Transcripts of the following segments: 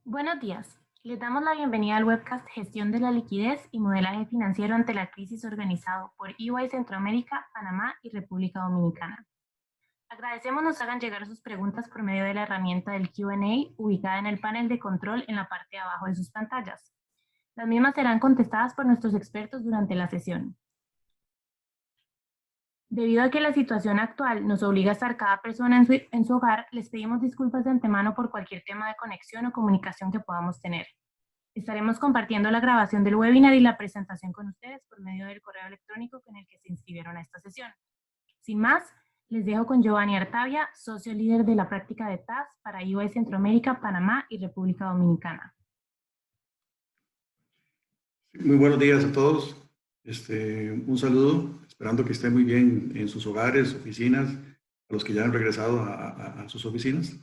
Buenos días. Les damos la bienvenida al webcast Gestión de la liquidez y modelaje financiero ante la crisis organizado por EY Centroamérica, Panamá y República Dominicana. Agradecemos nos hagan llegar sus preguntas por medio de la herramienta del Q&A ubicada en el panel de control en la parte de abajo de sus pantallas. Las mismas serán contestadas por nuestros expertos durante la sesión. Debido a que la situación actual nos obliga a estar cada persona en su hogar, les pedimos disculpas de antemano por cualquier tema de conexión o comunicación que podamos tener. Estaremos compartiendo la grabación del webinar y la presentación con ustedes por medio del correo electrónico con el que se inscribieron a esta sesión. Sin más, les dejo con Giovanni Artavia, socio líder de la práctica de TAS para EY Centroamérica, Panamá y República Dominicana. Muy buenos días a todos. Un saludo, esperando que estén muy bien en sus hogares, oficinas, a los que ya han regresado a sus oficinas.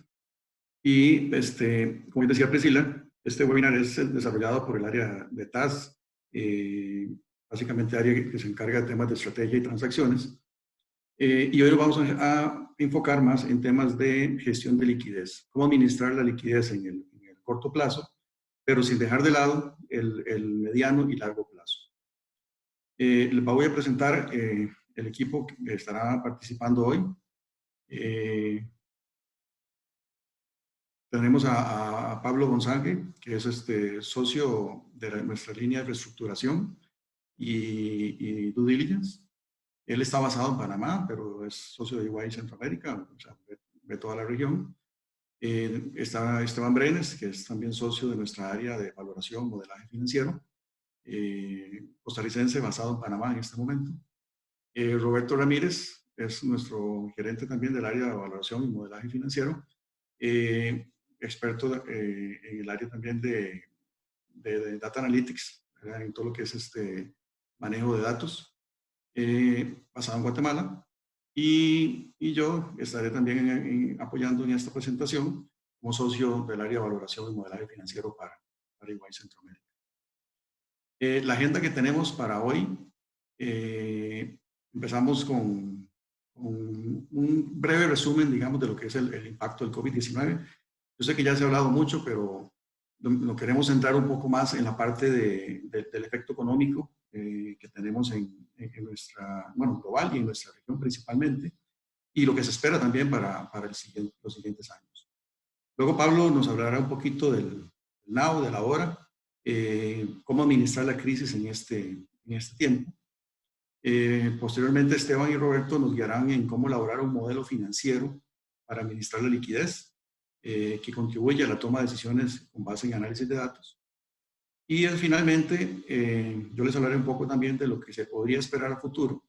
Y como decía Priscila, este webinar es desarrollado por el área de TAS, básicamente área que se encarga de temas de estrategia y transacciones. Y hoy nos vamos a enfocar más en temas de gestión de liquidez, cómo administrar la liquidez en el corto plazo, pero sin dejar de lado el mediano y largo plazo. Les voy a presentar el equipo que estará participando hoy. Tenemos a Pablo González, que es socio de nuestra línea de reestructuración y due diligence. Él está basado en Panamá, pero es socio de EY Centroamérica, o sea, ve toda la región. Está Esteban Brenes, que es también socio de nuestra área de valoración, modelaje financiero, costarricense basado en Panamá en este momento. Roberto Ramírez es nuestro gerente también del área de valoración y modelaje financiero, experto en el área también de Data Analytics, ¿verdad? En todo lo que es manejo de datos, basado en Guatemala. Y yo estaré también apoyando en esta presentación como socio del área de valoración y modelaje financiero para EY Centroamérica. La agenda que tenemos para hoy, empezamos con un breve resumen, digamos, de lo que es el impacto del COVID-19. Yo sé que ya se ha hablado mucho, pero lo queremos centrar un poco más en la parte del efecto económico que tenemos en nuestra, bueno, global y en nuestra región principalmente, y lo que se espera también para los siguientes años. Luego Pablo nos hablará un poquito del now, de la hora, cómo administrar la crisis en este tiempo. Posteriormente Esteban y Roberto nos guiarán en cómo elaborar un modelo financiero para administrar la liquidez, que contribuye a la toma de decisiones con base en análisis de datos. Y finalmente, yo les hablaré un poco también de lo que se podría esperar a futuro,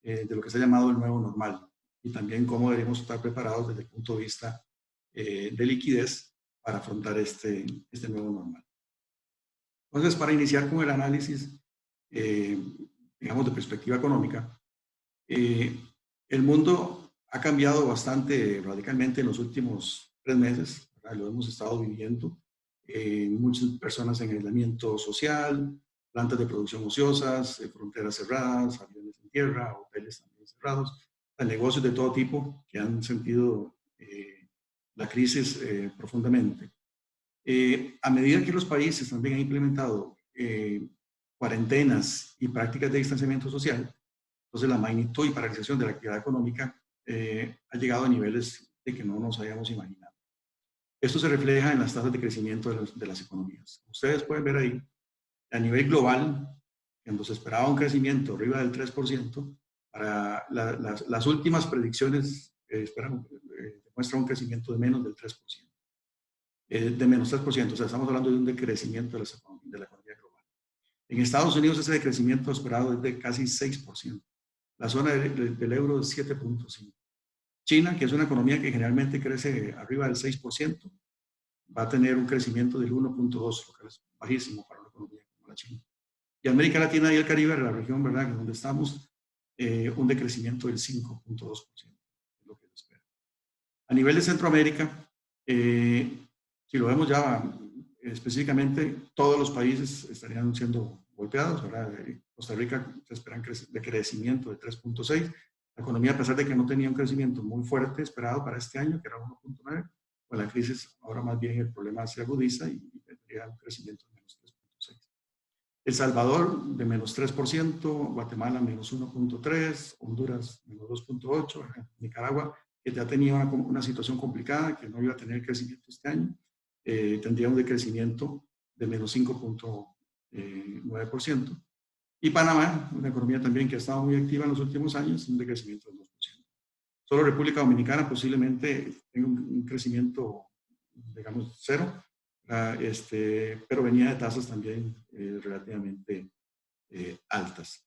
de lo que se ha llamado el nuevo normal, y también cómo deberíamos estar preparados desde el punto de vista de liquidez para afrontar este nuevo normal. Entonces, para iniciar con el análisis, digamos, de perspectiva económica, el mundo ha cambiado bastante radicalmente en los últimos 3 meses, ¿verdad? Lo hemos estado viviendo. Muchas personas en aislamiento social, plantas de producción ociosas, fronteras cerradas, aviones en tierra, hoteles también cerrados, negocios de todo tipo que han sentido la crisis profundamente. A medida que los países también han implementado cuarentenas y prácticas de distanciamiento social, entonces la magnitud y paralización de la actividad económica ha llegado a niveles de que no nos habíamos imaginado. Esto se refleja en las tasas de crecimiento de las economías. Ustedes pueden ver ahí, a nivel global, cuando se esperaba un crecimiento arriba del 3%, para las últimas predicciones demuestran un crecimiento de menos del 3%. De menos 3%, o sea, estamos hablando de un decrecimiento de la economía global. En Estados Unidos ese decrecimiento esperado es de casi 6%. La zona del euro es 7.5%. China, que es una economía que generalmente crece arriba del 6%, va a tener un crecimiento del 1.2%, lo que es bajísimo para una economía como la China. Y América Latina y el Caribe, la región, ¿verdad?, en donde estamos, un decrecimiento del 5.2%, es lo que se espera. A nivel de Centroamérica, si lo vemos ya específicamente, todos los países estarían siendo golpeados, ¿verdad? Costa Rica se espera de crecimiento de 3.6%. La economía, a pesar de que no tenía un crecimiento muy fuerte esperado para este año, que era 1.9%, con la crisis ahora más bien el problema se agudiza y tendría un crecimiento de menos 3.6. El Salvador de menos 3%, Guatemala menos 1.3%, Honduras menos 2.8%, Nicaragua, que ya tenía una situación complicada, que no iba a tener crecimiento este año, tendría un decrecimiento de menos 5.9%. Y Panamá, una economía también que ha estado muy activa en los últimos años, un decrecimiento del 2%. Solo República Dominicana posiblemente tenga un crecimiento, digamos, cero, pero venía de tasas también relativamente altas.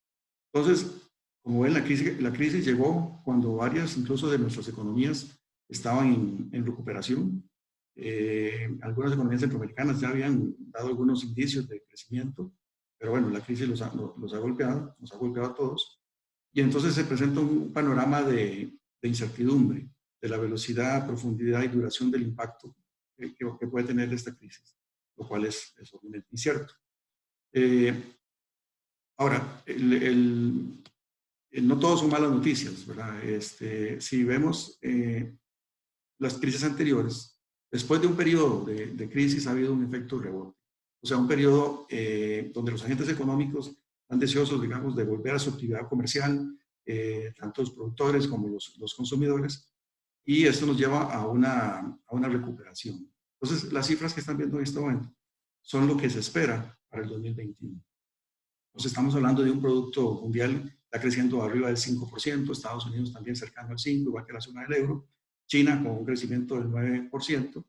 Entonces, como ven, la crisis llegó cuando varias, incluso de nuestras economías, estaban en recuperación. Algunas economías centroamericanas ya habían dado algunos indicios de crecimiento, pero bueno, la crisis nos ha golpeado, nos ha golpeado a todos. Y entonces se presenta un panorama de incertidumbre, de la velocidad, profundidad y duración del impacto que puede tener esta crisis, lo cual es obviamente incierto. Ahora, no todos son malas noticias, ¿verdad? Si vemos las crisis anteriores, después de un periodo de crisis ha habido un efecto rebote. O sea, un periodo donde los agentes económicos están deseosos, digamos, de volver a su actividad comercial, tanto los productores como los consumidores, y esto nos lleva a una recuperación. Entonces, las cifras que están viendo en este momento son lo que se espera para el 2021. Entonces, estamos hablando de un producto mundial que está creciendo arriba del 5%, Estados Unidos también cercano al 5%, igual que la zona del euro, China con un crecimiento del 9%,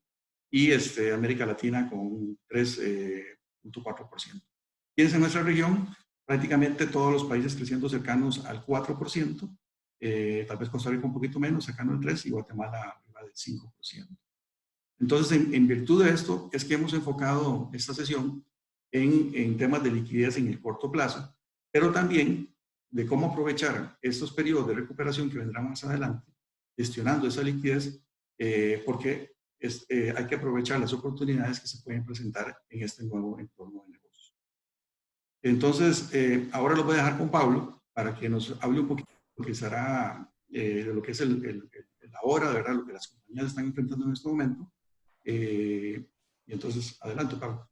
y América Latina con un 3.4%. Fíjense, en nuestra región, prácticamente todos los países creciendo cercanos al 4%, tal vez Costa Rica un poquito menos, cercano al 3%, y Guatemala arriba del 5%. Entonces, en virtud de esto, es que hemos enfocado esta sesión en temas de liquidez en el corto plazo, pero también de cómo aprovechar estos periodos de recuperación que vendrán más adelante, gestionando esa liquidez, porque hay que aprovechar las oportunidades que se pueden presentar en este nuevo entorno de negocios. Entonces, ahora lo voy a dejar con Pablo para que nos hable un poquito de lo que será, de lo que es la hora, de verdad, lo que las compañías están enfrentando en este momento. Y entonces, adelante, Pablo.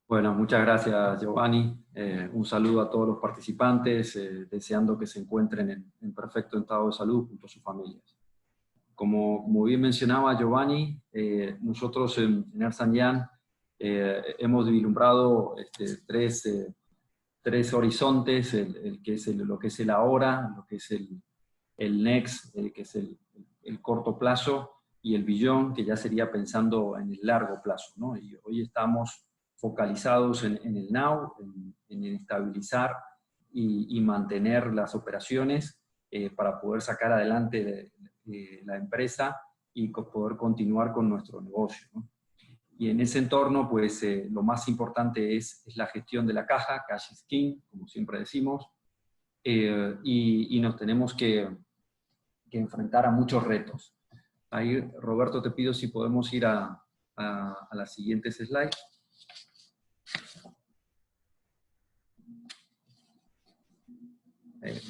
Bueno, muchas gracias, Giovanni. Un saludo a todos los participantes, deseando que se encuentren en perfecto estado de salud junto a sus familias. Como bien mencionaba Giovanni, nosotros en Ernst & Young hemos vislumbrado tres horizontes, lo que es el ahora, lo que es el next, que es el corto plazo, y el beyond, que ya sería pensando en el largo plazo, ¿no? Y hoy estamos focalizados en el now, en estabilizar y mantener las operaciones para poder sacar adelante la empresa y poder continuar con nuestro negocio, ¿no? Y en ese entorno, pues lo más importante es la gestión de la caja, cash is king, como siempre decimos, y nos tenemos que enfrentar a muchos retos. Ahí, Roberto, te pido si podemos ir a las siguientes slides.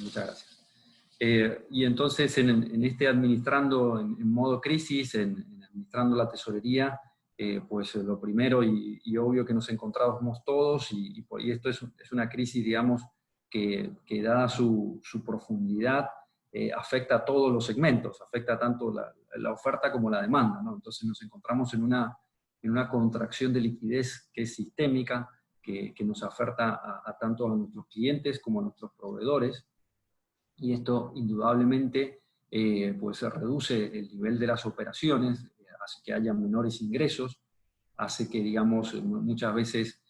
Muchas gracias. Y entonces, en este administrando en modo crisis, en administrando la tesorería, pues lo primero y obvio que nos encontramos todos, y esto es una crisis, digamos, que dada su profundidad, afecta a todos los segmentos, afecta tanto la oferta como la demanda, ¿no? Entonces nos encontramos en una contracción de liquidez que es sistémica, que nos afecta tanto a nuestros clientes como a nuestros proveedores, y esto indudablemente pues reduce el nivel de las operaciones, hace que haya menores ingresos, hace que, digamos, muchas veces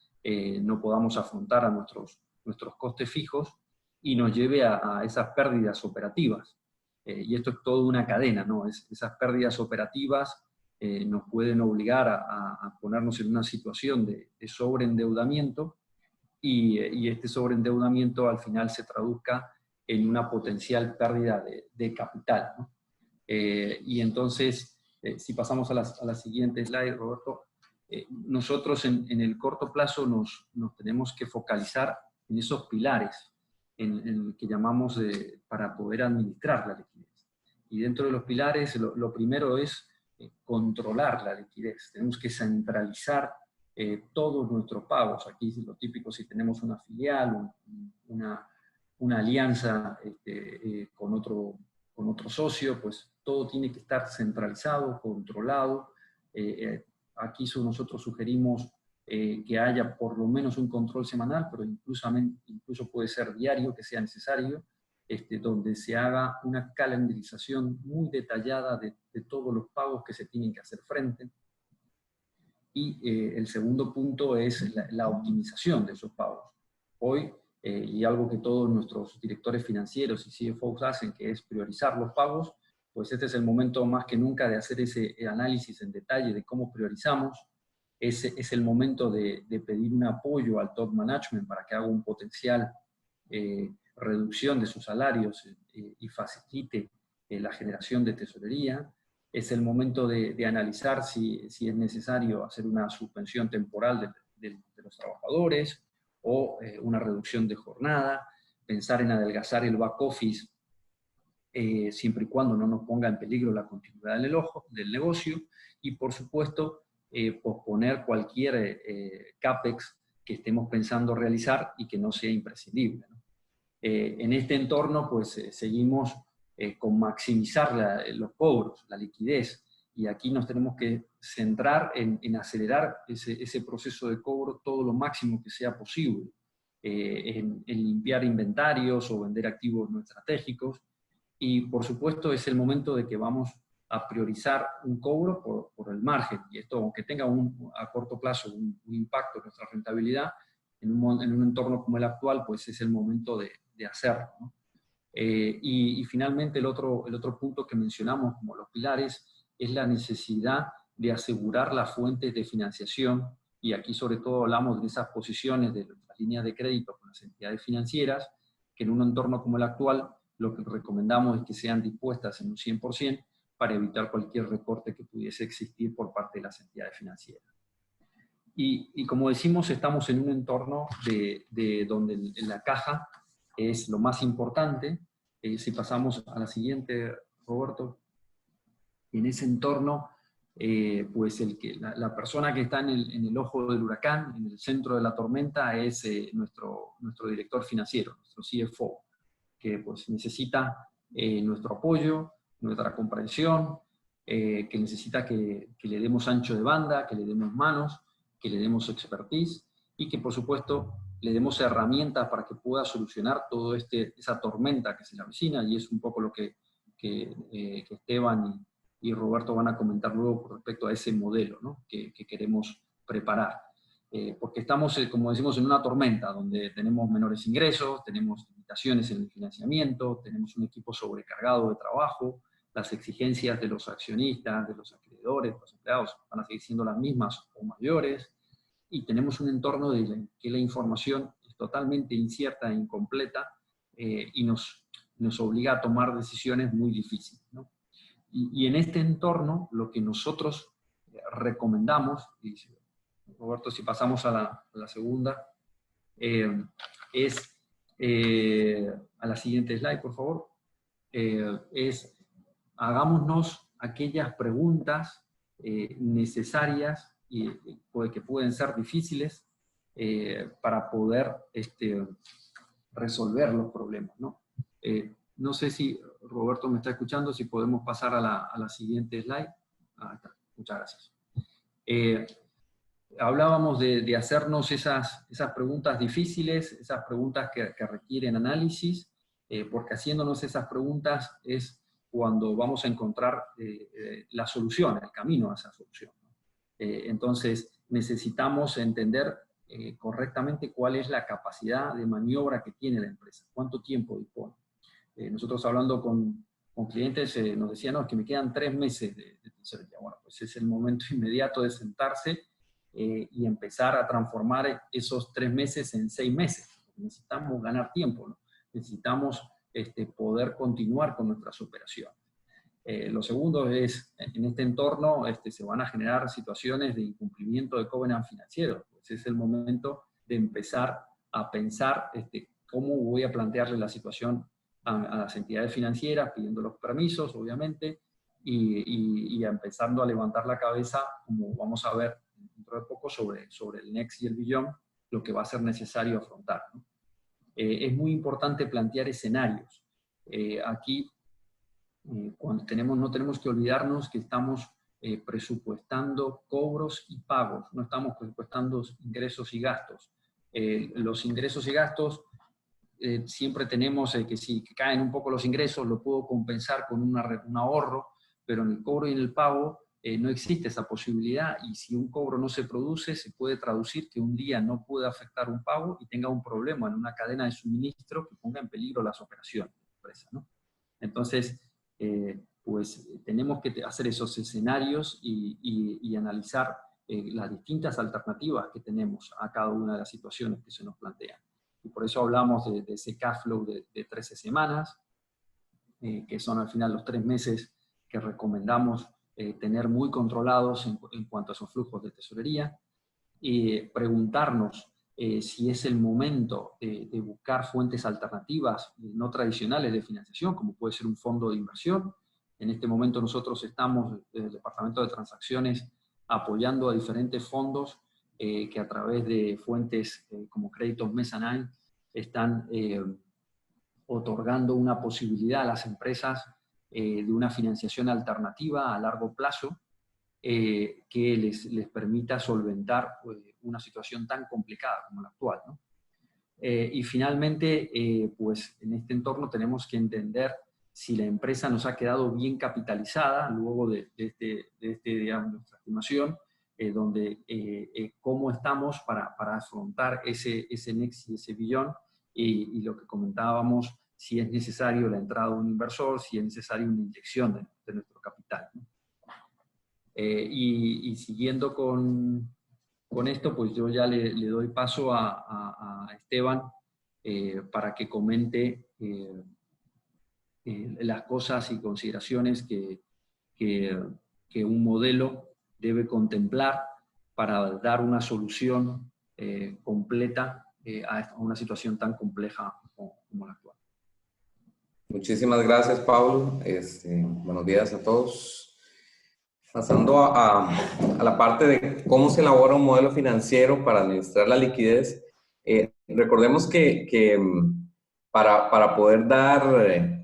no podamos afrontar a nuestros costes fijos y nos lleve a esas pérdidas operativas. Y esto es toda una cadena, ¿no? Esas pérdidas operativas nos pueden obligar a ponernos en una situación de sobreendeudamiento, y este sobreendeudamiento al final se traduzca en una potencial pérdida de capital, ¿no? Y entonces, si pasamos a la siguiente slide, Roberto, nosotros en el corto plazo nos tenemos que focalizar en esos pilares en que llamamos para poder administrar la liquidez. Y dentro de los pilares, lo primero es controlar la liquidez, tenemos que centralizar todos nuestros pagos. Aquí lo típico, si tenemos una filial, una alianza con otro socio, pues todo tiene que estar centralizado, controlado. Aquí nosotros sugerimos que haya por lo menos un control semanal, pero incluso puede ser diario, que sea necesario, donde se haga una calendarización muy detallada de todos los pagos que se tienen que hacer frente. Y el segundo punto es la optimización de esos pagos. Hoy, y algo que todos nuestros directores financieros y CFOs hacen, que es priorizar los pagos, pues este es el momento más que nunca de hacer ese análisis en detalle de cómo priorizamos. Es el momento de pedir un apoyo al top management para que haga un potencial reducción de sus salarios y facilite la generación de tesorería. Es el momento de analizar si es necesario hacer una suspensión temporal de los trabajadores o una reducción de jornada, pensar en adelgazar el back office siempre y cuando no nos ponga en peligro la continuidad del negocio, y por supuesto posponer cualquier CAPEX que estemos pensando realizar y que no sea imprescindible, ¿no? En este entorno pues seguimos con maximizar los cobros, la liquidez, y aquí nos tenemos que centrar en acelerar ese proceso de cobro todo lo máximo que sea posible, en limpiar inventarios o vender activos no estratégicos, y por supuesto es el momento de que vamos a priorizar un cobro por el margen, y esto, aunque tenga a corto plazo un impacto en nuestra rentabilidad, en un entorno como el actual, pues es el momento de hacerlo, ¿no? Y finalmente el otro punto que mencionamos como los pilares es la necesidad de asegurar las fuentes de financiación, y aquí sobre todo hablamos de esas posiciones de las líneas de crédito con las entidades financieras, que en un entorno como el actual lo que recomendamos es que sean dispuestas en un 100% para evitar cualquier recorte que pudiese existir por parte de las entidades financieras. Y como decimos, estamos en un entorno donde la caja es lo más importante. Si pasamos a la siguiente, Roberto, en ese entorno, pues la persona que está en el ojo del huracán, en el centro de la tormenta, es nuestro director financiero, nuestro CFO, que pues necesita nuestro apoyo, nuestra comprensión, que necesita que le demos ancho de banda, que le demos manos, que le demos expertise, y que por supuesto le demos herramientas para que pueda solucionar toda esa tormenta que se le avecina, y es un poco lo que Esteban y Roberto van a comentar luego con respecto a ese modelo, ¿no? que queremos preparar. Porque estamos, como decimos, en una tormenta donde tenemos menores ingresos, tenemos limitaciones en el financiamiento, tenemos un equipo sobrecargado de trabajo, las exigencias de los accionistas, de los acreedores, de los empleados van a seguir siendo las mismas o mayores, y tenemos un entorno que la información es totalmente incierta e incompleta, y nos obliga a tomar decisiones muy difíciles, ¿no? Y en este entorno lo que nosotros recomendamos, y Roberto, si pasamos a la segunda, es, a la siguiente slide, por favor, es hagámonos aquellas preguntas necesarias y que pueden ser difíciles para poder resolver los problemas, ¿no? No sé si Roberto me está escuchando, si podemos pasar a la siguiente slide. Ahí está. Muchas gracias. Hablábamos de hacernos esas preguntas difíciles, esas preguntas que requieren análisis, porque haciéndonos esas preguntas es cuando vamos a encontrar la solución, el camino a esa solución, ¿no? Entonces necesitamos entender correctamente cuál es la capacidad de maniobra que tiene la empresa, cuánto tiempo dispone. Nosotros hablando con clientes nos decían, no, es que me quedan 3 meses de tesorería. Bueno, pues es el momento inmediato de sentarse y empezar a transformar esos 3 meses en 6 meses. Necesitamos ganar tiempo, ¿no? Necesitamos poder continuar con nuestras operaciones. Lo segundo es, en este entorno se van a generar situaciones de incumplimiento de covenant financiero. Pues es el momento de empezar a pensar cómo voy a plantearle la situación a las entidades financieras, pidiendo los permisos, obviamente, y empezando a levantar la cabeza, como vamos a ver dentro de poco, sobre el Next y el Beyond, lo que va a ser necesario afrontar, ¿no? Es muy importante plantear escenarios. Aquí no tenemos que olvidarnos que estamos presupuestando cobros y pagos, no estamos presupuestando ingresos y gastos. Los ingresos y gastos siempre tenemos que si caen un poco los ingresos lo puedo compensar con un ahorro, pero en el cobro y en el pago no existe esa posibilidad, y si un cobro no se produce, se puede traducir que un día no pueda afectar un pago y tenga un problema en una cadena de suministro que ponga en peligro las operaciones de la empresa, ¿no? Entonces, pues tenemos que hacer esos escenarios y analizar las distintas alternativas que tenemos a cada una de las situaciones que se nos plantean. Y por eso hablamos de ese cash flow de 13 semanas, que son al final los 3 meses que recomendamos tener muy controlados en cuanto a esos flujos de tesorería, y preguntarnos si es el momento de buscar fuentes alternativas no tradicionales de financiación, como puede ser un fondo de inversión. En este momento nosotros estamos, desde el Departamento de Transacciones, apoyando a diferentes fondos que a través de fuentes como créditos mezzanine están otorgando una posibilidad a las empresas de una financiación alternativa a largo plazo que les permita solventar una situación tan complicada como la actual, ¿no? Y finalmente, pues en este entorno tenemos que entender si la empresa nos ha quedado bien capitalizada luego de digamos, nuestra estimación, cómo estamos para afrontar ese Next y ese Beyond, y lo que comentábamos, si es necesario la entrada de un inversor, si es necesaria una inyección de nuestro capital, ¿no? Y siguiendo con esto, pues yo ya le doy paso a Esteban para que comente las cosas y consideraciones que un modelo debe contemplar para dar una solución completa a una situación tan compleja como la actual. Muchísimas gracias, Pablo. Buenos días a todos. Pasando a la parte de cómo se elabora un modelo financiero para administrar la liquidez, recordemos que para poder dar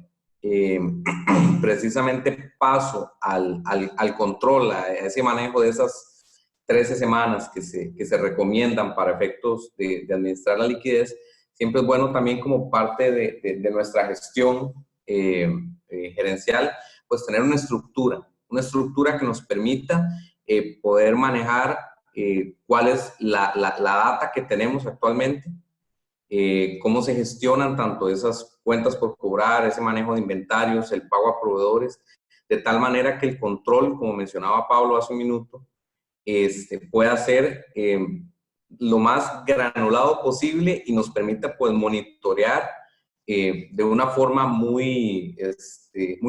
precisamente paso al control, a ese manejo de esas 13 semanas que se recomiendan para efectos de administrar la liquidez, siempre es bueno también como parte de nuestra gestión gerencial, pues tener una estructura que nos permita poder manejar cuál es la data que tenemos actualmente, cómo se gestionan tanto esas cuentas por cobrar, ese manejo de inventarios, el pago a proveedores, de tal manera que el control, como mencionaba Pablo hace un minuto, pueda ser lo más granulado posible y nos permita pues monitorear de una forma muy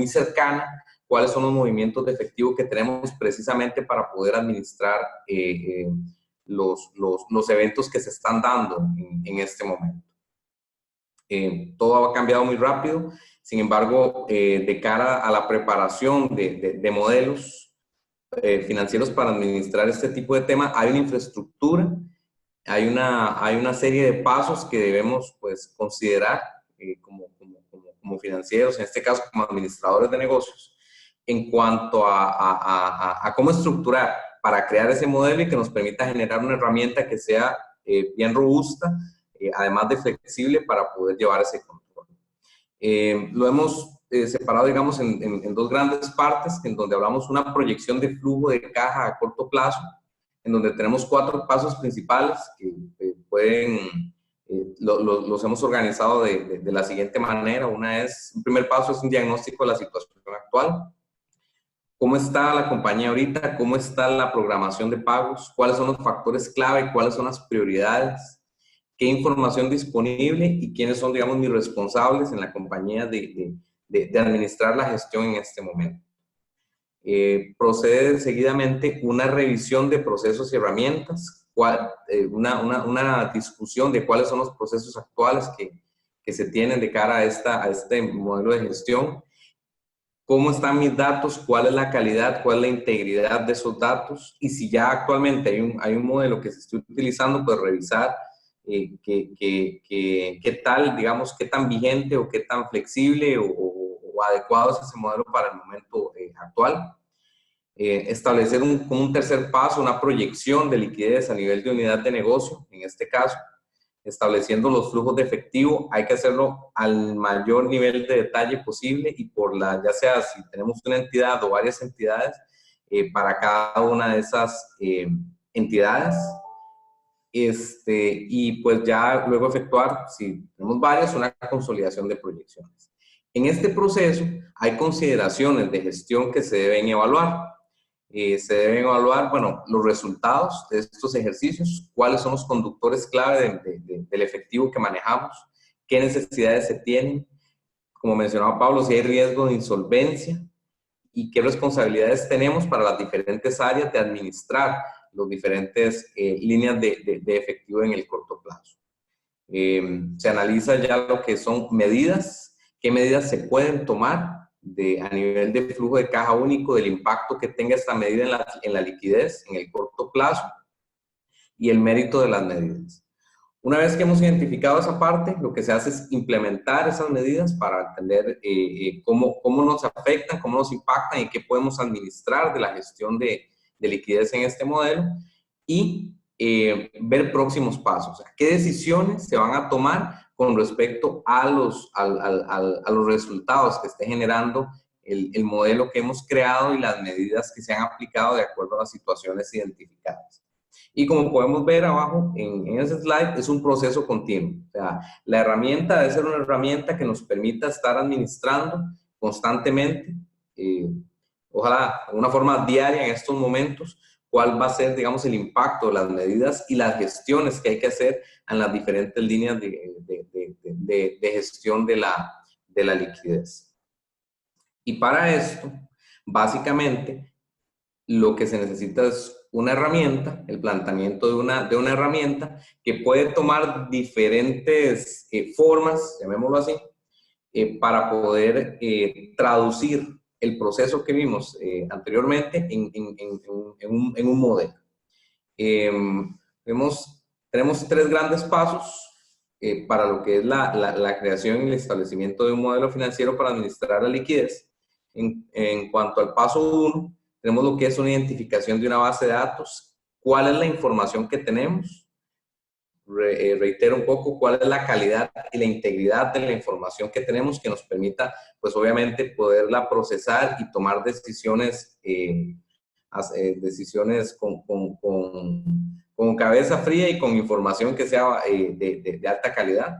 cercana cuáles son los movimientos de efectivo que tenemos precisamente para poder administrar los eventos que se están dando en este momento. Todo ha cambiado muy rápido, sin embargo, de cara a la preparación de modelos financieros para administrar este tipo de temas, hay una infraestructura, hay una serie de pasos que debemos pues considerar como financieros, en este caso como administradores de negocios, en cuanto a cómo estructurar para crear ese modelo y que nos permita generar una herramienta que sea bien robusta, además de flexible para poder llevar ese control. Lo hemos separado, digamos, en dos grandes partes, en donde hablamos una proyección de flujo de caja a corto plazo, en donde tenemos 4 pasos principales que los hemos organizado de la siguiente manera. Un primer paso es un diagnóstico de la situación actual. ¿Cómo está la compañía ahorita? ¿Cómo está la programación de pagos? ¿Cuáles son los factores clave? ¿Cuáles son las prioridades? ¿Qué información disponible? ¿Y quiénes son, digamos, mis responsables en la compañía de administrar la gestión en este momento? Procede seguidamente una revisión de procesos y herramientas, una discusión de cuáles son los procesos actuales que se tienen de cara a este modelo de gestión. cómo están mis datos, cuál es la calidad, cuál es la integridad de esos datos, y si ya actualmente hay un modelo que se esté utilizando, pues revisar qué tal, digamos, qué tan vigente o qué tan flexible o adecuado es ese modelo para el momento actual. Establecer como un tercer paso, una proyección de liquidez a nivel de unidad de negocio, en este caso, estableciendo los flujos de efectivo. Hay que hacerlo al mayor nivel de detalle posible y ya sea si tenemos una entidad o varias entidades, para cada una de esas entidades. Y pues ya luego efectuar, si tenemos varias, una consolidación de proyecciones. En este proceso hay consideraciones de gestión que se deben evaluar. Se deben evaluar, bueno, los resultados de estos ejercicios, cuáles son los conductores clave del efectivo que manejamos, qué necesidades se tienen, como mencionaba Pablo, si hay riesgo de insolvencia y qué responsabilidades tenemos para las diferentes áreas de administrar las diferentes líneas de efectivo en el corto plazo. Se analiza ya lo que son medidas, qué medidas se pueden tomar a nivel de flujo de caja único, del impacto que tenga esta medida en la liquidez en el corto plazo y el mérito de las medidas. Una vez que hemos identificado esa parte, lo que se hace es implementar esas medidas para entender cómo nos afectan, cómo nos impactan y qué podemos administrar de la gestión de liquidez en este modelo, y ver próximos pasos. O sea, qué decisiones se van a tomar con respecto a los resultados que esté generando el modelo que hemos creado y las medidas que se han aplicado de acuerdo a las situaciones identificadas. Y como podemos ver abajo en ese slide, es un proceso continuo. O sea, la herramienta debe ser una herramienta que nos permita estar administrando constantemente, ojalá de una forma diaria en estos momentos, cuál va a ser, digamos, el impacto de las medidas y las gestiones que hay que hacer en las diferentes líneas de gestión de la liquidez. Y para esto, básicamente, lo que se necesita es una herramienta, el planteamiento de una herramienta que puede tomar diferentes formas, llamémoslo así, para poder traducir el proceso que vimos anteriormente en un modelo. Tenemos tres grandes pasos para lo que es la creación y el establecimiento de un modelo financiero para administrar la liquidez. En cuanto al paso 1, tenemos lo que es una identificación de una base de datos, cuál es la información que tenemos, reitero un poco, cuál es la calidad y la integridad de la información que tenemos que nos permita, pues obviamente, poderla procesar y tomar decisiones, con cabeza fría y con información que sea de alta calidad.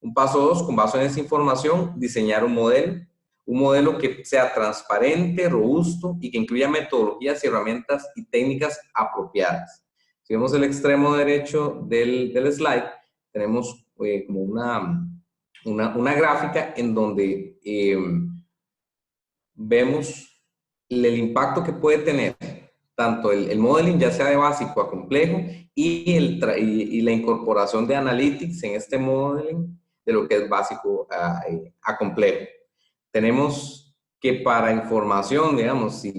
Un paso 2, con base en esa información, diseñar un modelo que sea transparente, robusto y que incluya metodologías y herramientas y técnicas apropiadas. Si vemos el extremo derecho del slide, tenemos como una gráfica en donde vemos el impacto que puede tener tanto el modeling, ya sea de básico a complejo, y la incorporación de analytics en este modeling, de lo que es básico a complejo. Tenemos que para información, digamos, si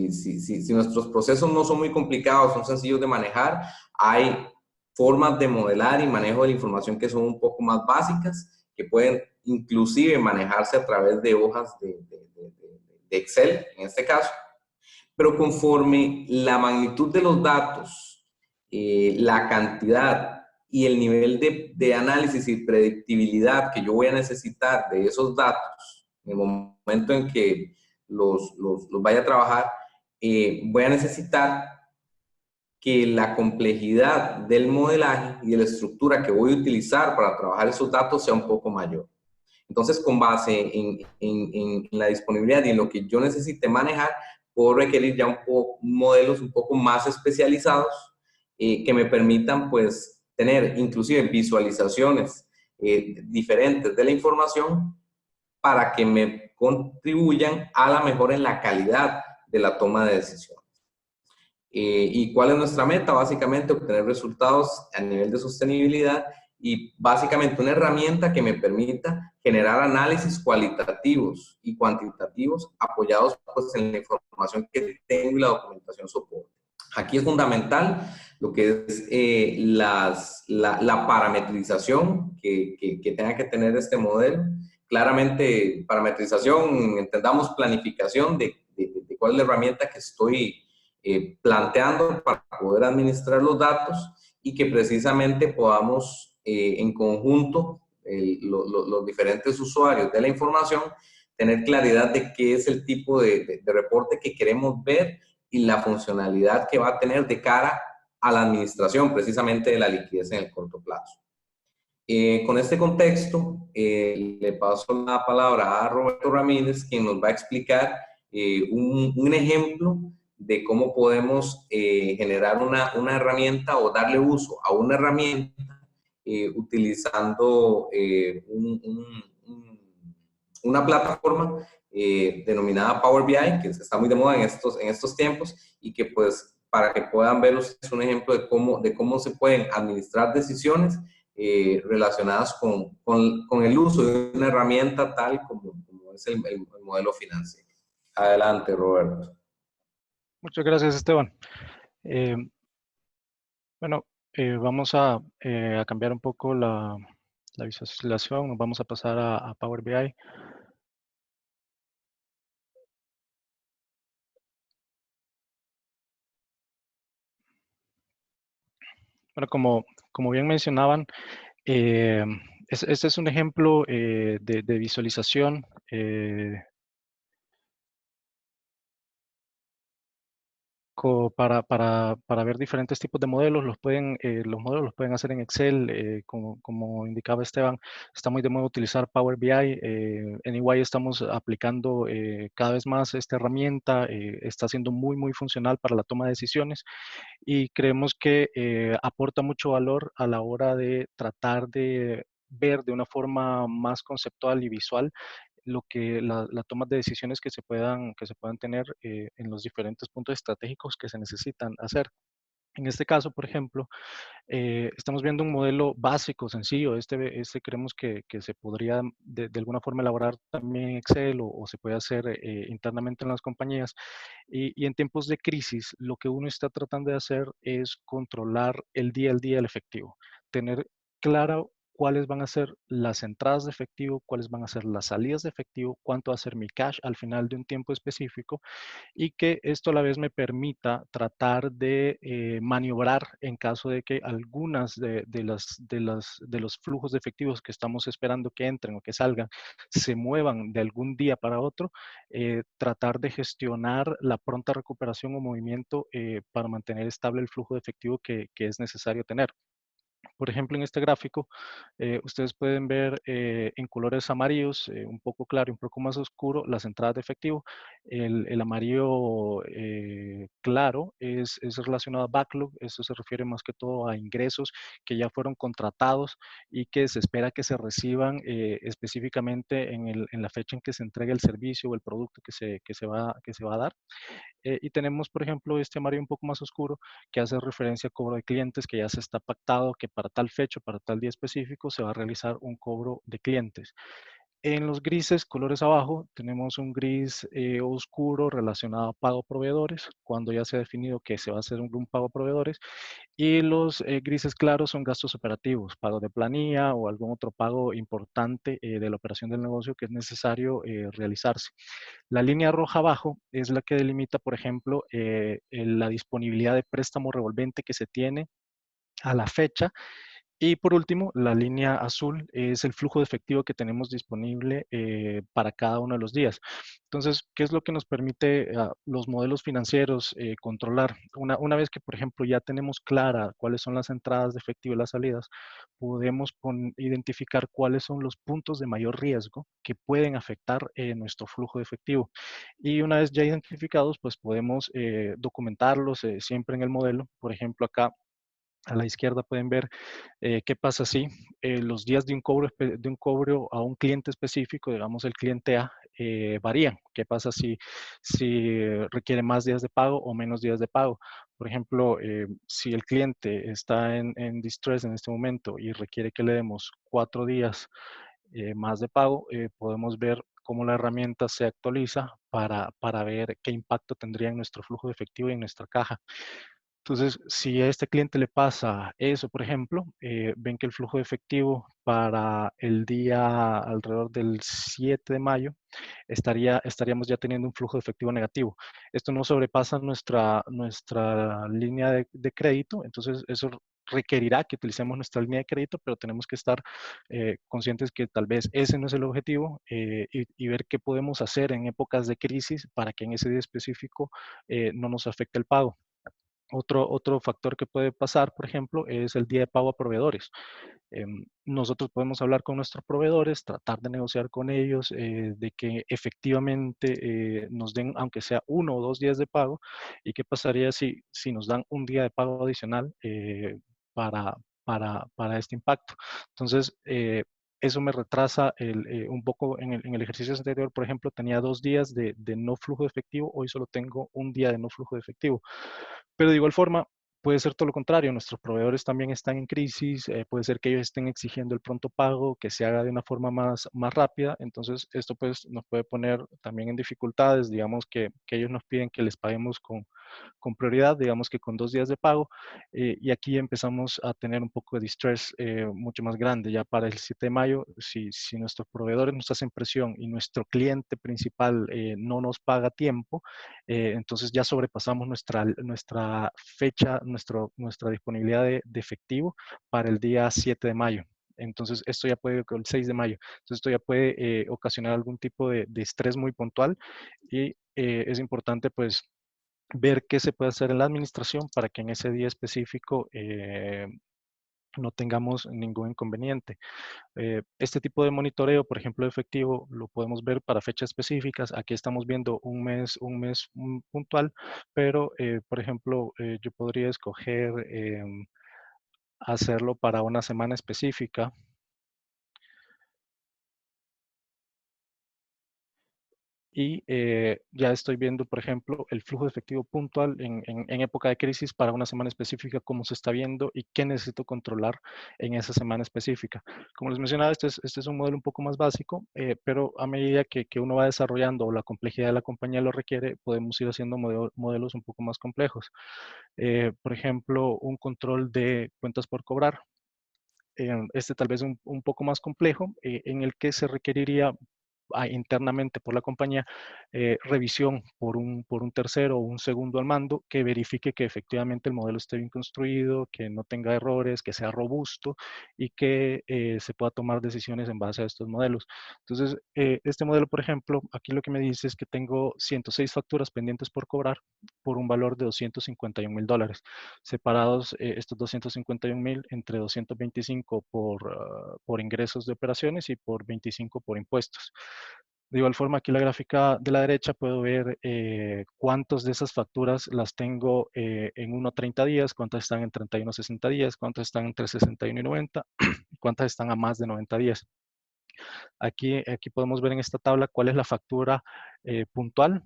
nuestros procesos no son muy complicados, son sencillos de manejar, hay formas de modelar y manejo de la información que son un poco más básicas, que pueden inclusive manejarse a través de hojas de Excel, en este caso. Pero conforme la magnitud de los datos, la cantidad y el nivel de análisis y predictibilidad que yo voy a necesitar de esos datos, en el momento en que los vaya a trabajar, voy a necesitar que la complejidad del modelaje y de la estructura que voy a utilizar para trabajar esos datos sea un poco mayor. Entonces, con base en la disponibilidad y en lo que yo necesite manejar, puedo requerir ya modelos un poco más especializados que me permitan, pues, tener inclusive visualizaciones diferentes de la información para que me contribuyan a la mejora en la calidad de la toma de decisiones. ¿Y cuál es nuestra meta? Básicamente, obtener resultados a nivel de sostenibilidad y básicamente una herramienta que me permita generar análisis cualitativos y cuantitativos apoyados pues, en la información que tengo y la documentación soporte. Aquí es fundamental lo que es la parametrización que tenga que tener este modelo. Claramente, parametrización, entendamos planificación de cuál es la herramienta que estoy planteando para poder administrar los datos y que precisamente podamos en conjunto, los diferentes usuarios de la información, tener claridad de qué es el tipo de reporte que queremos ver y la funcionalidad que va a tener de cara a la administración precisamente de la liquidez en el corto plazo. Con este contexto, le paso la palabra a Roberto Ramírez, quien nos va a explicar un ejemplo de cómo podemos generar una herramienta o darle uso a una herramienta utilizando una plataforma denominada Power BI, que está muy de moda en estos tiempos y que pues para que puedan ver ustedes un ejemplo de cómo se pueden administrar decisiones relacionadas con el uso de una herramienta tal como es el modelo financiero. Adelante, Roberto. Muchas gracias, Esteban. Bueno, vamos a cambiar un poco la visualización. Nos vamos a pasar a Power BI. Bueno, como bien mencionaban, este es un ejemplo de visualización para ver diferentes tipos de modelos. Los modelos los pueden hacer en Excel, como indicaba Esteban. Está muy de moda utilizar Power BI. En EY estamos aplicando cada vez más esta herramienta. Está siendo muy, muy funcional para la toma de decisiones y creemos que aporta mucho valor a la hora de tratar de ver de una forma más conceptual y visual lo que la toma de decisiones que se puedan tener en los diferentes puntos estratégicos que se necesitan hacer. En este caso, por ejemplo, estamos viendo un modelo básico, sencillo. Este creemos que se podría de alguna forma elaborar también en Excel o se puede hacer internamente en las compañías. Y en tiempos de crisis, lo que uno está tratando de hacer es controlar el día al día del efectivo, tener claro cuáles van a ser las entradas de efectivo, cuáles van a ser las salidas de efectivo, cuánto va a ser mi cash al final de un tiempo específico y que esto a la vez me permita tratar de maniobrar en caso de que algunas de los flujos de efectivos que estamos esperando que entren o que salgan se muevan de algún día para otro, tratar de gestionar la pronta recuperación o movimiento para mantener estable el flujo de efectivo que es necesario tener. Por ejemplo, en este gráfico, ustedes pueden ver en colores amarillos, un poco claro y un poco más oscuro, las entradas de efectivo. El amarillo claro es relacionado a backlog. Esto se refiere más que todo a ingresos que ya fueron contratados y que se espera que se reciban específicamente en la fecha en que se entregue el servicio o el producto que se va a dar. Y tenemos, por ejemplo, este amarillo un poco más oscuro que hace referencia a cobro de clientes, que ya se está pactado que para tal fecha, para tal día específico, se va a realizar un cobro de clientes. En los grises, colores abajo, tenemos un gris oscuro relacionado a pago proveedores, cuando ya se ha definido que se va a hacer un pago a proveedores, y los grises claros son gastos operativos, pago de planilla o algún otro pago importante de la operación del negocio que es necesario realizarse. La línea roja abajo es la que delimita, por ejemplo, la disponibilidad de préstamo revolvente que se tiene a la fecha. Y por último, la línea azul es el flujo de efectivo que tenemos disponible para cada uno de los días. Entonces, ¿qué es lo que nos permite a los modelos financieros controlar? Una vez que, por ejemplo, ya tenemos clara cuáles son las entradas de efectivo y las salidas, podemos identificar cuáles son los puntos de mayor riesgo que pueden afectar nuestro flujo de efectivo. Y una vez ya identificados, pues podemos documentarlos siempre en el modelo. Por ejemplo, acá A la izquierda pueden ver qué pasa si los días de un cobro a un cliente específico, digamos el cliente A, varían. ¿Qué pasa si requiere más días de pago o menos días de pago? Por ejemplo, si el cliente está en distress en este momento y requiere que le demos 4 días más de pago, podemos ver cómo la herramienta se actualiza para ver qué impacto tendría en nuestro flujo de efectivo y en nuestra caja. Entonces, si a este cliente le pasa eso, por ejemplo, ven que el flujo de efectivo para el día alrededor del 7 de mayo estaríamos ya teniendo un flujo de efectivo negativo. Esto no sobrepasa nuestra línea de crédito, entonces eso requerirá que utilicemos nuestra línea de crédito, pero tenemos que estar conscientes que tal vez ese no es el objetivo y ver qué podemos hacer en épocas de crisis para que en ese día específico no nos afecte el pago. Otro factor que puede pasar, por ejemplo, es el día de pago a proveedores. Nosotros podemos hablar con nuestros proveedores, tratar de negociar con ellos de que efectivamente nos den, aunque sea 1 o 2 días de pago, y qué pasaría si nos dan un día de pago adicional para, para este impacto. Entonces, eso me retrasa un poco en el ejercicio anterior, por ejemplo, tenía 2 días de no flujo de efectivo, hoy solo tengo un día de no flujo de efectivo. Pero de igual forma, puede ser todo lo contrario. Nuestros proveedores también están en crisis. Puede ser que ellos estén exigiendo el pronto pago, que se haga de una forma más rápida. Entonces, esto pues nos puede poner también en dificultades. Digamos que ellos nos piden que les paguemos con prioridad, digamos que con 2 días de pago. Y aquí empezamos a tener un poco de distress mucho más grande. Ya para el 7 de mayo, si nuestros proveedores nos hacen presión y nuestro cliente principal no nos paga a tiempo, entonces ya sobrepasamos nuestra fecha, nuestra disponibilidad de efectivo para el día 7 de mayo. Entonces, esto ya puede, el 6 de mayo, entonces esto ya puede ocasionar algún tipo de estrés muy puntual y es importante pues ver qué se puede hacer en la administración para que en ese día específico no tengamos ningún inconveniente. Este tipo de monitoreo, por ejemplo, efectivo, lo podemos ver para fechas específicas. Aquí estamos viendo un mes puntual, pero, por ejemplo, yo podría escoger hacerlo para una semana específica. Y ya estoy viendo, por ejemplo, el flujo de efectivo puntual en época de crisis para una semana específica, cómo se está viendo y qué necesito controlar en esa semana específica. Como les mencionaba, este es un modelo un poco más básico, pero a medida que uno va desarrollando o la complejidad de la compañía lo requiere, podemos ir haciendo modelos un poco más complejos. Por ejemplo, un control de cuentas por cobrar. Este tal vez un poco más complejo, en el que se requeriría internamente por la compañía, revisión por un tercero o un segundo al mando que verifique que efectivamente el modelo esté bien construido, que no tenga errores, que sea robusto y que se pueda tomar decisiones en base a estos modelos. Entonces, este modelo, por ejemplo, aquí lo que me dice es que tengo 106 facturas pendientes por cobrar por un valor de $251,000, separados estos 251,000 entre 225 por ingresos de operaciones y por 25 por impuestos. De igual forma, aquí en la gráfica de la derecha puedo ver cuántas de esas facturas las tengo en 1 a 30 días, cuántas están en 31 a 60 días, cuántas están entre 61 y 90, y cuántas están a más de 90 días. Aquí podemos ver en esta tabla cuál es la factura puntual,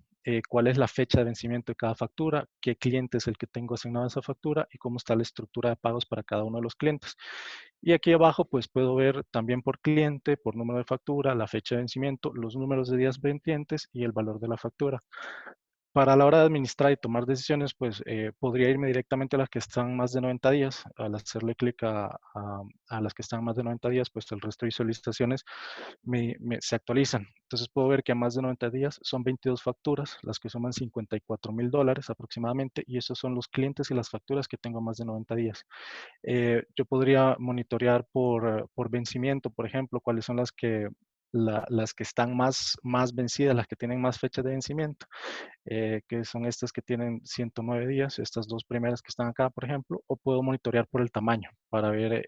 cuál es la fecha de vencimiento de cada factura, qué cliente es el que tengo asignado a esa factura y cómo está la estructura de pagos para cada uno de los clientes. Y aquí abajo pues puedo ver también por cliente, por número de factura, la fecha de vencimiento, los números de días pendientes y el valor de la factura. Para la hora de administrar y tomar decisiones, pues podría irme directamente a las que están más de 90 días. Al hacerle clic a las que están más de 90 días, pues el resto de visualizaciones se actualizan. Entonces puedo ver que a más de 90 días son 22 facturas, las que suman $54,000 aproximadamente, y esos son los clientes y las facturas que tengo a más de 90 días. Yo podría monitorear por vencimiento, por ejemplo, cuáles son las que están más vencidas, las que tienen más fecha de vencimiento, que son estas que tienen 109 días, estas dos primeras que están acá, por ejemplo, o puedo monitorear por el tamaño para ver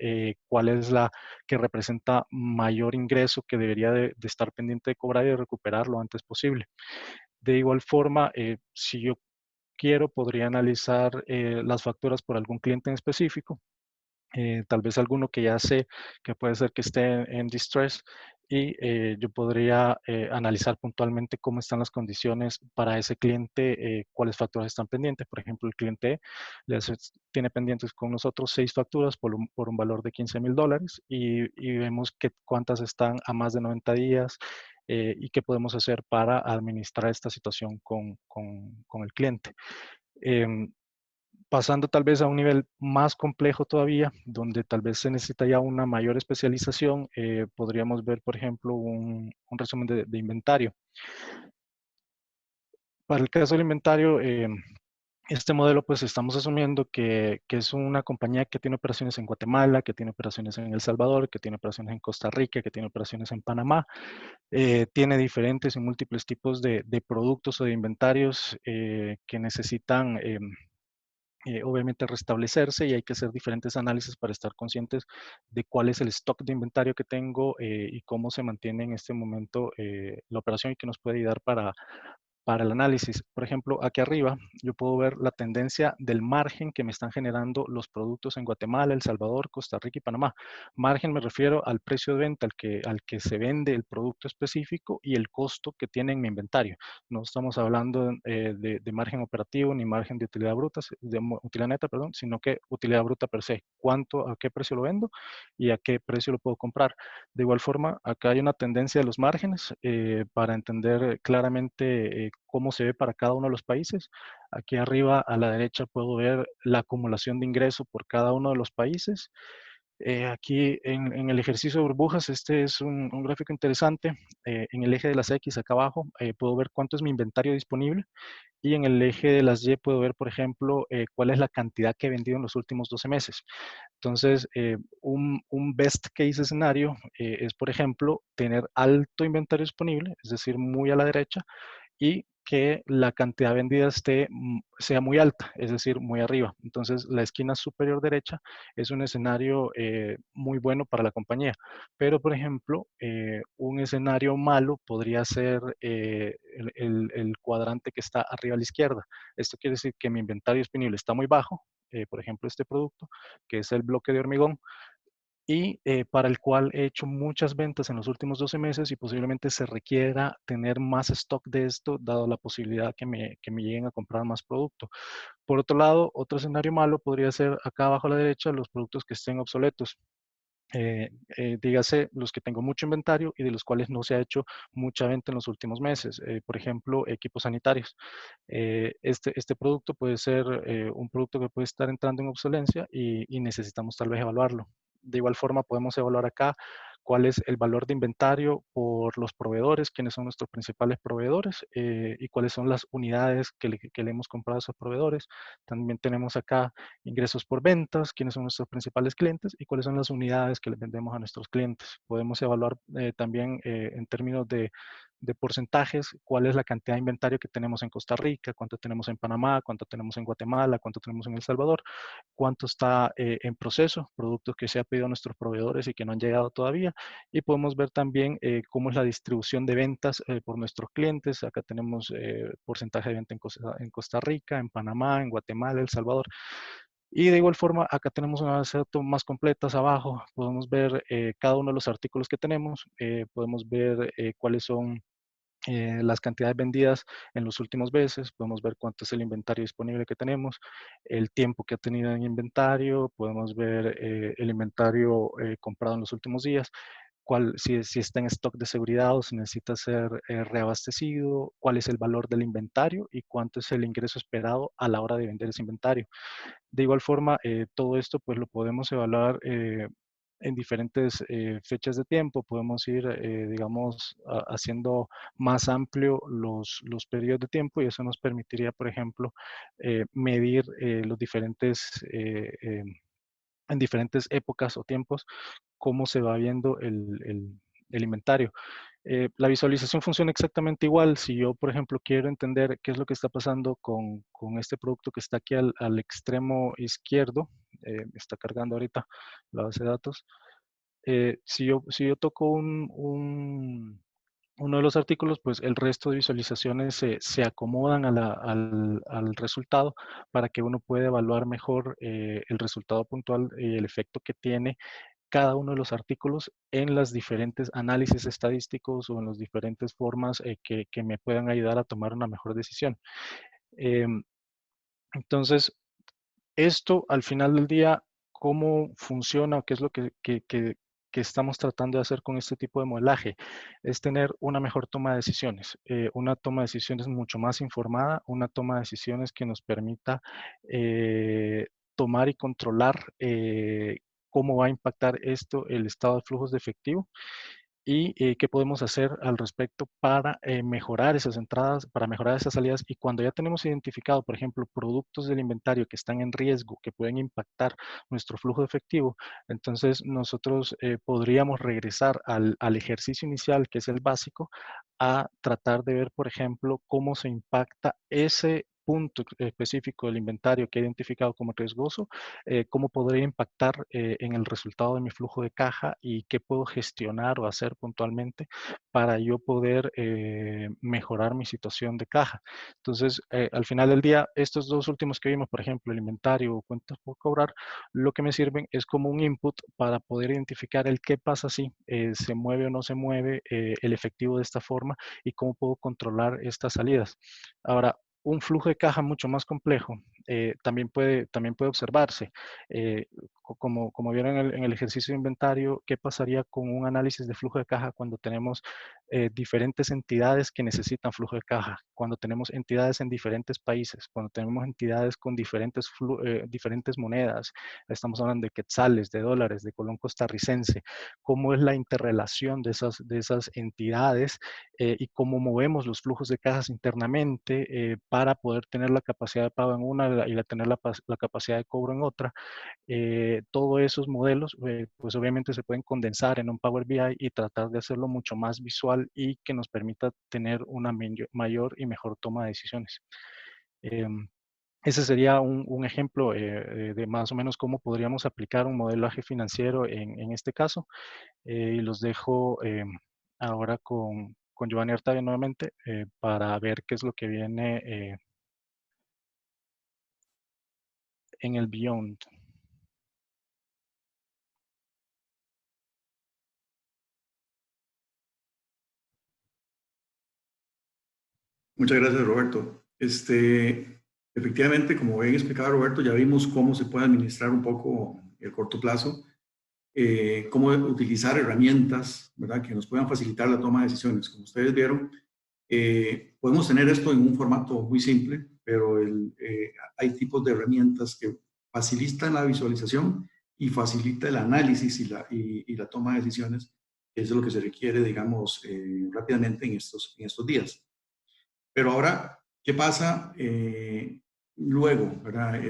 cuál es la que representa mayor ingreso que debería de estar pendiente de cobrar y recuperar lo antes posible. De igual forma, si yo quiero, podría analizar las facturas por algún cliente en específico tal vez alguno que ya sé que puede ser que esté en distress y yo podría analizar puntualmente cómo están las condiciones para ese cliente, cuáles facturas están pendientes. Por ejemplo, el cliente tiene pendientes con nosotros 6 facturas por un valor de $15,000 y vemos cuántas están a más de 90 días y qué podemos hacer para administrar esta situación con el cliente. Em, Pasando tal vez a un nivel más complejo todavía, donde tal vez se necesita ya una mayor especialización, podríamos ver, por ejemplo, un resumen de inventario. Para el caso del inventario, este modelo, pues estamos asumiendo que es una compañía que tiene operaciones en Guatemala, que tiene operaciones en El Salvador, que tiene operaciones en Costa Rica, que tiene operaciones en Panamá, tiene diferentes y múltiples tipos de productos o de inventarios que necesitan obviamente restablecerse, y hay que hacer diferentes análisis para estar conscientes de cuál es el stock de inventario que tengo y cómo se mantiene en este momento la operación y que nos puede ayudar para el análisis. Por ejemplo, aquí arriba yo puedo ver la tendencia del margen que me están generando los productos en Guatemala, El Salvador, Costa Rica y Panamá. Margen me refiero al precio de venta al que se vende el producto específico y el costo que tiene en mi inventario. No estamos hablando de margen operativo ni margen de utilidad bruta, de utilidad neta, perdón, sino que utilidad bruta per se. A qué precio lo vendo y a qué precio lo puedo comprar. De igual forma, acá hay una tendencia de los márgenes para entender claramente cómo se ve para cada uno de los países. Aquí arriba a la derecha puedo ver la acumulación de ingreso por cada uno de los países. Aquí en el ejercicio de burbujas, este es un gráfico interesante. En el eje de las X acá abajo puedo ver cuánto es mi inventario disponible, y en el eje de las Y puedo ver, por ejemplo, cuál es la cantidad que he vendido en los últimos 12 meses. Entonces, un best case escenario es, por ejemplo, tener alto inventario disponible, es decir, muy a la derecha, y que la cantidad vendida sea muy alta, es decir, muy arriba. Entonces, la esquina superior derecha es un escenario muy bueno para la compañía. Pero, por ejemplo, un escenario malo podría ser el cuadrante que está arriba a la izquierda. Esto quiere decir que mi inventario disponible está muy bajo, por ejemplo, este producto, que es el bloque de hormigón, y para el cual he hecho muchas ventas en los últimos 12 meses y posiblemente se requiera tener más stock de esto, dado la posibilidad que me lleguen a comprar más producto. Por otro lado, otro escenario malo podría ser acá abajo a la derecha, los productos que estén obsoletos. Dígase los que tengo mucho inventario y de los cuales no se ha hecho mucha venta en los últimos meses. Por ejemplo, equipos sanitarios. Este producto puede ser un producto que puede estar entrando en obsolencia y necesitamos tal vez evaluarlo. De igual forma, podemos evaluar acá cuál es el valor de inventario por los proveedores, quiénes son nuestros principales proveedores y cuáles son las unidades que le hemos comprado a esos proveedores. También tenemos acá ingresos por ventas, quiénes son nuestros principales clientes y cuáles son las unidades que les vendemos a nuestros clientes. Podemos evaluar también en términos de porcentajes cuál es la cantidad de inventario que tenemos en Costa Rica, cuánto tenemos en Panamá, cuánto tenemos en Guatemala, cuánto tenemos en El Salvador, cuánto está en proceso, productos que se ha pedido a nuestros proveedores y que no han llegado todavía. Y podemos ver también cómo es la distribución de ventas por nuestros clientes. Acá tenemos porcentaje de venta en Costa Rica, en Panamá, en Guatemala, El Salvador. Y de igual forma, acá tenemos una base de datos más completas abajo. Podemos ver cada uno de los artículos que tenemos. Podemos ver cuáles son las cantidades vendidas en los últimos meses, podemos ver cuánto es el inventario disponible que tenemos, el tiempo que ha tenido en inventario, podemos ver el inventario comprado en los últimos días, si está en stock de seguridad o si necesita ser reabastecido, cuál es el valor del inventario y cuánto es el ingreso esperado a la hora de vender ese inventario. De igual forma, todo esto pues lo podemos evaluar en diferentes fechas de tiempo. Podemos ir, digamos, haciendo más amplio los periodos de tiempo, y eso nos permitiría, por ejemplo, medir los diferentes, en diferentes épocas o tiempos, cómo se va viendo el inventario. La visualización funciona exactamente igual. Si yo, por ejemplo, quiero entender qué es lo que está pasando con este producto que está aquí al extremo izquierdo, está cargando ahorita la base de datos. Si yo toco uno de los artículos, pues el resto de visualizaciones se acomodan al resultado para que uno pueda evaluar mejor el resultado puntual y el efecto que tiene cada uno de los artículos en las diferentes análisis estadísticos o en las diferentes formas que me puedan ayudar a tomar una mejor decisión. Entonces, esto al final del día, ¿cómo funciona o qué es lo que estamos tratando de hacer con este tipo de modelaje? Es tener una mejor toma de decisiones, una toma de decisiones mucho más informada, una toma de decisiones que nos permita tomar y controlar cómo va a impactar esto el estado de flujos de efectivo y qué podemos hacer al respecto para mejorar esas entradas, para mejorar esas salidas. Y cuando ya tenemos identificado, por ejemplo, productos del inventario que están en riesgo, que pueden impactar nuestro flujo de efectivo, entonces nosotros podríamos regresar al ejercicio inicial, que es el básico, a tratar de ver, por ejemplo, cómo se impacta ese punto específico del inventario que he identificado como riesgoso, cómo podría impactar en el resultado de mi flujo de caja y qué puedo gestionar o hacer puntualmente para yo poder mejorar mi situación de caja. Entonces, al final del día, estos dos últimos que vimos, por ejemplo, el inventario o cuentas por cobrar, lo que me sirven es como un input para poder identificar el qué pasa si se mueve o no se mueve el efectivo de esta forma y cómo puedo controlar estas salidas. Ahora, un flujo de caja mucho más complejo también puede observarse. Como vieron en el ejercicio de inventario, ¿qué pasaría con un análisis de flujo de caja cuando tenemos diferentes entidades que necesitan flujo de caja? Cuando tenemos entidades en diferentes países, cuando tenemos entidades con diferentes monedas, estamos hablando de quetzales, de dólares, de colón costarricense, ¿cómo es la interrelación de esas entidades y cómo movemos los flujos de cajas internamente para poder tener la capacidad de pago en una y tener la capacidad de cobro en otra? Todos esos modelos, pues obviamente se pueden condensar en un Power BI y tratar de hacerlo mucho más visual y que nos permita tener una mayor y mejor toma de decisiones. Ese sería un ejemplo de más o menos cómo podríamos aplicar un modelaje financiero en este caso. Y los dejo ahora con Giovanni Artavia nuevamente para ver qué es lo que viene en el Beyond. Muchas gracias, Roberto. Efectivamente, como bien explicaba Roberto, ya vimos cómo se puede administrar un poco el corto plazo, cómo utilizar herramientas, ¿verdad?, que nos puedan facilitar la toma de decisiones. Como ustedes vieron, podemos tener esto en un formato muy simple, pero hay tipos de herramientas que facilitan la visualización y facilita el análisis y la toma de decisiones, que es lo que se requiere, digamos, rápidamente en estos días. Pero ahora, ¿qué pasa luego? ¿Verdad?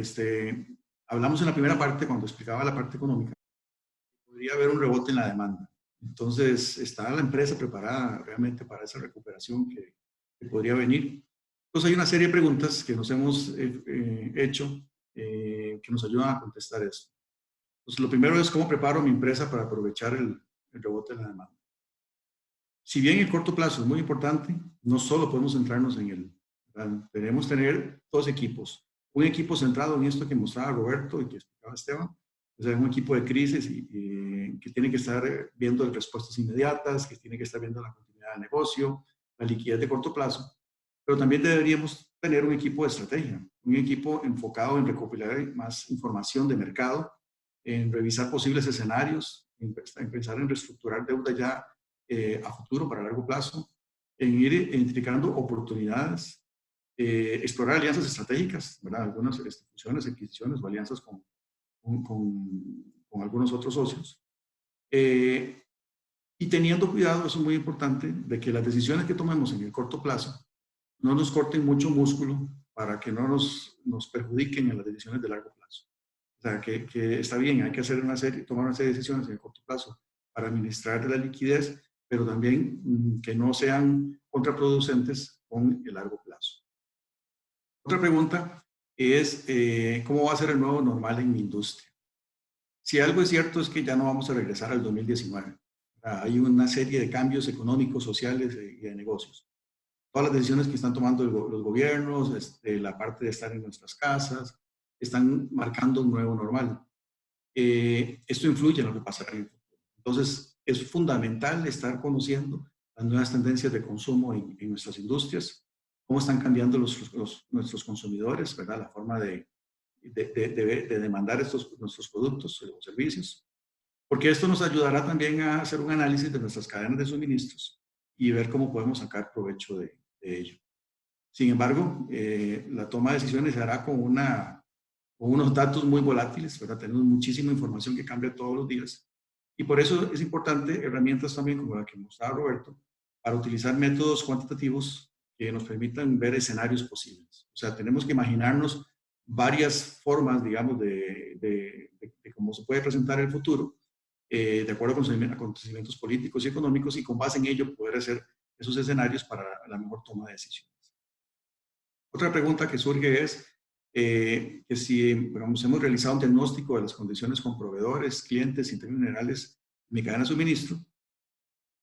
Hablamos en la primera parte, cuando explicaba la parte económica, podría haber un rebote en la demanda. Entonces, ¿está la empresa preparada realmente para esa recuperación que podría venir? Entonces, hay una serie de preguntas que nos hemos hecho que nos ayudan a contestar eso. Entonces, lo primero es cómo preparo mi empresa para aprovechar el rebote de la demanda. Si bien el corto plazo es muy importante, no solo podemos centrarnos en él. Debemos tener dos equipos. Un equipo centrado en esto que mostraba Roberto y que explicaba Esteban, o sea, un equipo de crisis que tiene que estar viendo respuestas inmediatas, que tiene que estar viendo la continuidad del negocio, la liquidez de corto plazo. Pero también deberíamos tener un equipo de estrategia, un equipo enfocado en recopilar más información de mercado, en revisar posibles escenarios, en pensar en reestructurar deuda ya a futuro, para largo plazo, en ir identificando oportunidades, explorar alianzas estratégicas, ¿verdad? Algunas fusiones, adquisiciones o alianzas con algunos otros socios. Y teniendo cuidado, eso es muy importante, de que las decisiones que tomemos en el corto plazo no nos corten mucho músculo para que no nos perjudiquen en las decisiones de largo plazo. O sea, que está bien, hay que tomar una serie de decisiones en el corto plazo para administrar la liquidez, pero también que no sean contraproducentes con el largo plazo. Otra pregunta es, ¿cómo va a ser el nuevo normal en mi industria? Si algo es cierto es que ya no vamos a regresar al 2019. Hay una serie de cambios económicos, sociales y de negocios. Todas las decisiones que están tomando los gobiernos, la parte de estar en nuestras casas, están marcando un nuevo normal. Esto influye en lo que pasará en el futuro. Entonces, es fundamental estar conociendo las nuevas tendencias de consumo en nuestras industrias, cómo están cambiando nuestros consumidores, ¿verdad? La forma de demandar nuestros productos o servicios, porque esto nos ayudará también a hacer un análisis de nuestras cadenas de suministros y ver cómo podemos sacar provecho de ello. Sin embargo, la toma de decisiones se hará con unos datos muy volátiles, ¿verdad? Tenemos muchísima información que cambia todos los días y por eso es importante herramientas también como la que mostraba Roberto para utilizar métodos cuantitativos que nos permitan ver escenarios posibles. O sea, tenemos que imaginarnos varias formas, digamos, de cómo se puede presentar el futuro, de acuerdo con los acontecimientos políticos y económicos, y con base en ello poder hacer esos escenarios para la mejor toma de decisiones. Otra pregunta que surge es que si digamos, hemos realizado un diagnóstico de las condiciones con proveedores, clientes y en términos generales en mi cadena de suministro,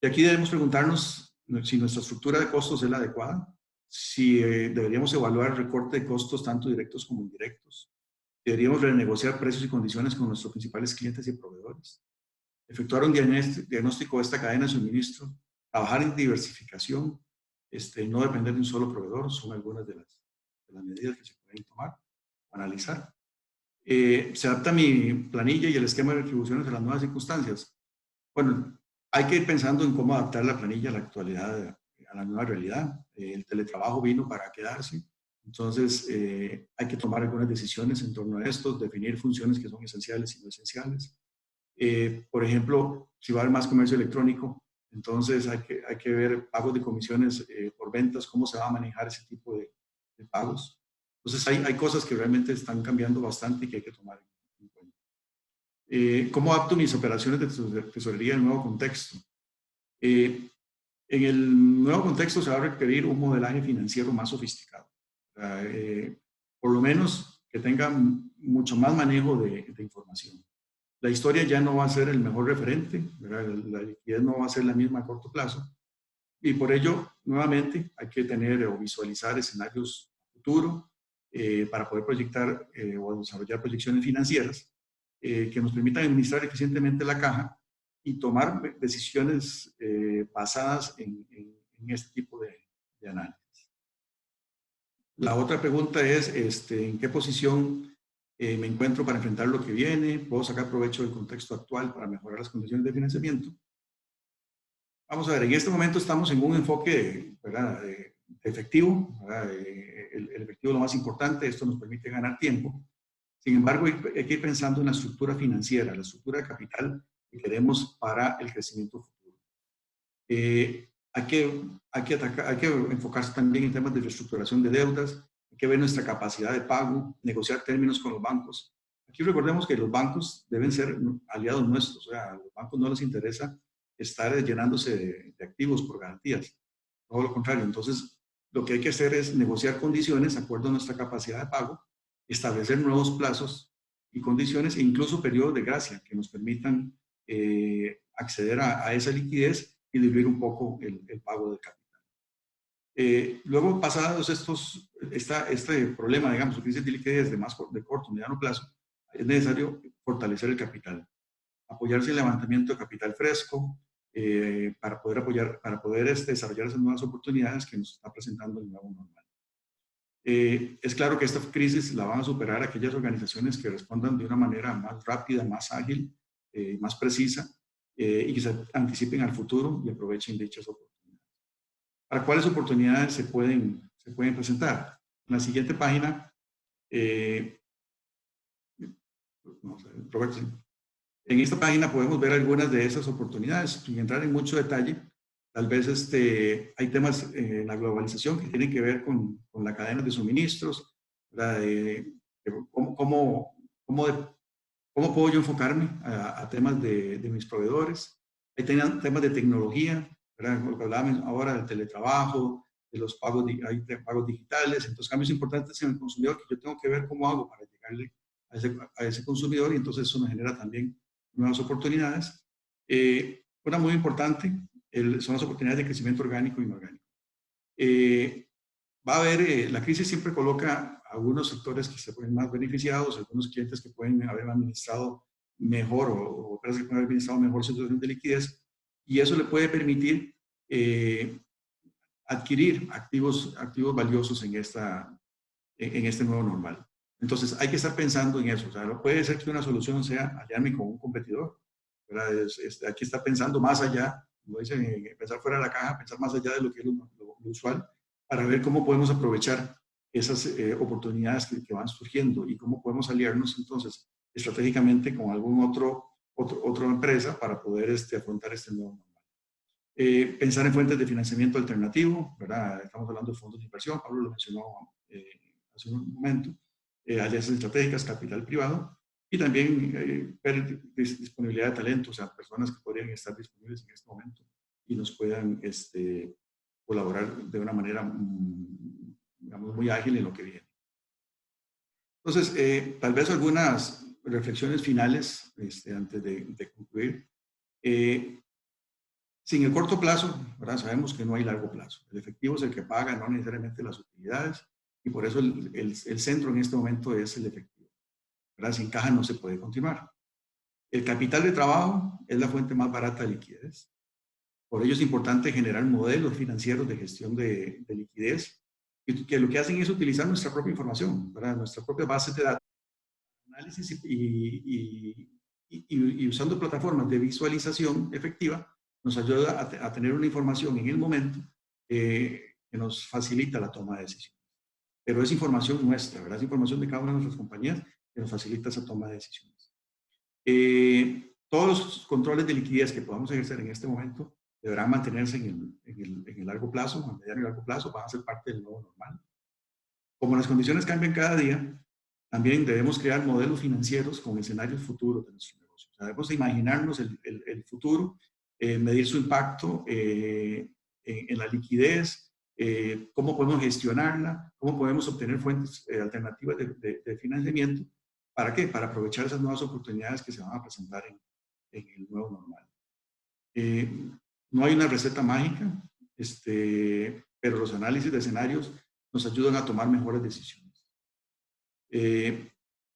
y aquí debemos preguntarnos si nuestra estructura de costos es la adecuada, si deberíamos evaluar el recorte de costos tanto directos como indirectos, deberíamos renegociar precios y condiciones con nuestros principales clientes y proveedores, efectuar un diagnóstico de esta cadena de suministro, trabajar en diversificación, no depender de un solo proveedor, son algunas de las medidas que se pueden tomar o analizar. ¿Se adapta mi planilla y el esquema de retribuciones a las nuevas circunstancias? Bueno, hay que ir pensando en cómo adaptar la planilla a la actualidad, a la nueva realidad. El teletrabajo vino para quedarse, entonces hay que tomar algunas decisiones en torno a esto, definir funciones que son esenciales y no esenciales. Por ejemplo, si va a haber más comercio electrónico, entonces hay que ver pagos de comisiones por ventas, cómo se va a manejar ese tipo de pagos. Entonces hay cosas que realmente están cambiando bastante y que hay que tomar en cuenta. ¿Cómo adapto mis operaciones de tesorería en el nuevo contexto? En el nuevo contexto se va a requerir un modelaje financiero más sofisticado. Por lo menos que tenga mucho más manejo de información. La historia ya no va a ser el mejor referente, ¿verdad? La liquidez no va a ser la misma a corto plazo. Y por ello, nuevamente, hay que tener o visualizar escenarios futuro para poder proyectar o desarrollar proyecciones financieras que nos permitan administrar eficientemente la caja y tomar decisiones basadas en este tipo de análisis. La otra pregunta es, ¿en qué posición me encuentro para enfrentar lo que viene? ¿Puedo sacar provecho del contexto actual para mejorar las condiciones de financiamiento? Vamos a ver, en este momento estamos en un enfoque, ¿verdad?, de efectivo, ¿verdad? El efectivo es lo más importante, esto nos permite ganar tiempo. Sin embargo, hay que ir pensando en la estructura financiera, la estructura de capital que queremos para el crecimiento futuro. Hay que enfocarse también en temas de reestructuración de deudas, hay que ver nuestra capacidad de pago, negociar términos con los bancos. Aquí recordemos que los bancos deben ser aliados nuestros, o sea, a los bancos no les interesa estar llenándose de activos por garantías, todo lo contrario. Entonces, lo que hay que hacer es negociar condiciones de acuerdo a nuestra capacidad de pago, establecer nuevos plazos y condiciones e incluso periodos de gracia que nos permitan acceder a esa liquidez y diluir un poco el pago del capital. Luego, pasados este problema, digamos, crisis de liquidez de corto o mediano plazo, es necesario fortalecer el capital, apoyarse en el levantamiento de capital fresco para poder desarrollar esas nuevas oportunidades que nos está presentando el nuevo normal. Es claro que esta crisis la van a superar aquellas organizaciones que respondan de una manera más rápida, más ágil, más precisa, y que se anticipen al futuro y aprovechen dichas oportunidades. ¿Para cuáles oportunidades se pueden presentar? En la siguiente página, Roberto, en esta página podemos ver algunas de esas oportunidades, sin entrar en mucho detalle. Tal vez hay temas en la globalización que tienen que ver con la cadena de suministros, cómo puedo yo enfocarme a temas de mis proveedores. Hay temas de tecnología, ¿verdad? Lo que hablábamos ahora del teletrabajo, de los pagos, hay pagos digitales, entonces cambios importantes en el consumidor que yo tengo que ver cómo hago para llegarle a ese consumidor, y entonces eso nos genera también nuevas oportunidades. una muy importante son las oportunidades de crecimiento orgánico e inorgánico. Va a haber, la crisis siempre coloca a algunos sectores que se pueden más beneficiados, algunos clientes que pueden haber administrado mejor o empresas que pueden haber administrado mejor su situación de liquidez, y eso le puede permitir adquirir activos valiosos en este nuevo normal. Entonces, hay que estar pensando en eso. O sea, no puede ser que una solución sea aliarme con un competidor. Hay que estar pensando más allá, como dicen, pensar fuera de la caja, pensar más allá de lo que es lo usual, para ver cómo podemos aprovechar esas oportunidades que van surgiendo y cómo podemos aliarnos entonces estratégicamente con algún otra empresa para poder afrontar este nuevo normal. Pensar en fuentes de financiamiento alternativo, ¿verdad? Estamos hablando de fondos de inversión, Pablo lo mencionó hace un momento, alianzas estratégicas, capital privado, y también ver disponibilidad de talento, o sea, personas que podrían estar disponibles en este momento y nos puedan colaborar de una manera, digamos, muy ágil en lo que viene. Entonces, tal vez algunas reflexiones finales antes de concluir. Sin el corto plazo, ¿verdad? Sabemos que no hay largo plazo. El efectivo es el que paga, no necesariamente las utilidades, y por eso el centro en este momento es el efectivo, ¿verdad? Sin caja no se puede continuar. El capital de trabajo es la fuente más barata de liquidez. Por ello es importante generar modelos financieros de gestión de liquidez, que lo que hacen es utilizar nuestra propia información, ¿verdad? Nuestras propias bases de datos, análisis y usando plataformas de visualización efectiva, nos ayuda a tener una información en el momento que nos facilita la toma de decisiones. Pero es información nuestra, ¿verdad? Es información de cada una de nuestras compañías que nos facilita esa toma de decisiones. Todos los controles de liquidez que podamos ejercer en este momento deberán mantenerse en el largo plazo, a mediano y largo plazo, van a ser parte del nuevo normal. Como las condiciones cambian cada día, también debemos crear modelos financieros con escenarios futuros de nuestro negocio. O sea, debemos imaginarnos el futuro, medir su impacto en la liquidez, cómo podemos gestionarla, cómo podemos obtener fuentes alternativas de financiamiento. ¿Para qué? Para aprovechar esas nuevas oportunidades que se van a presentar en el nuevo normal. No hay una receta mágica, pero los análisis de escenarios nos ayudan a tomar mejores decisiones.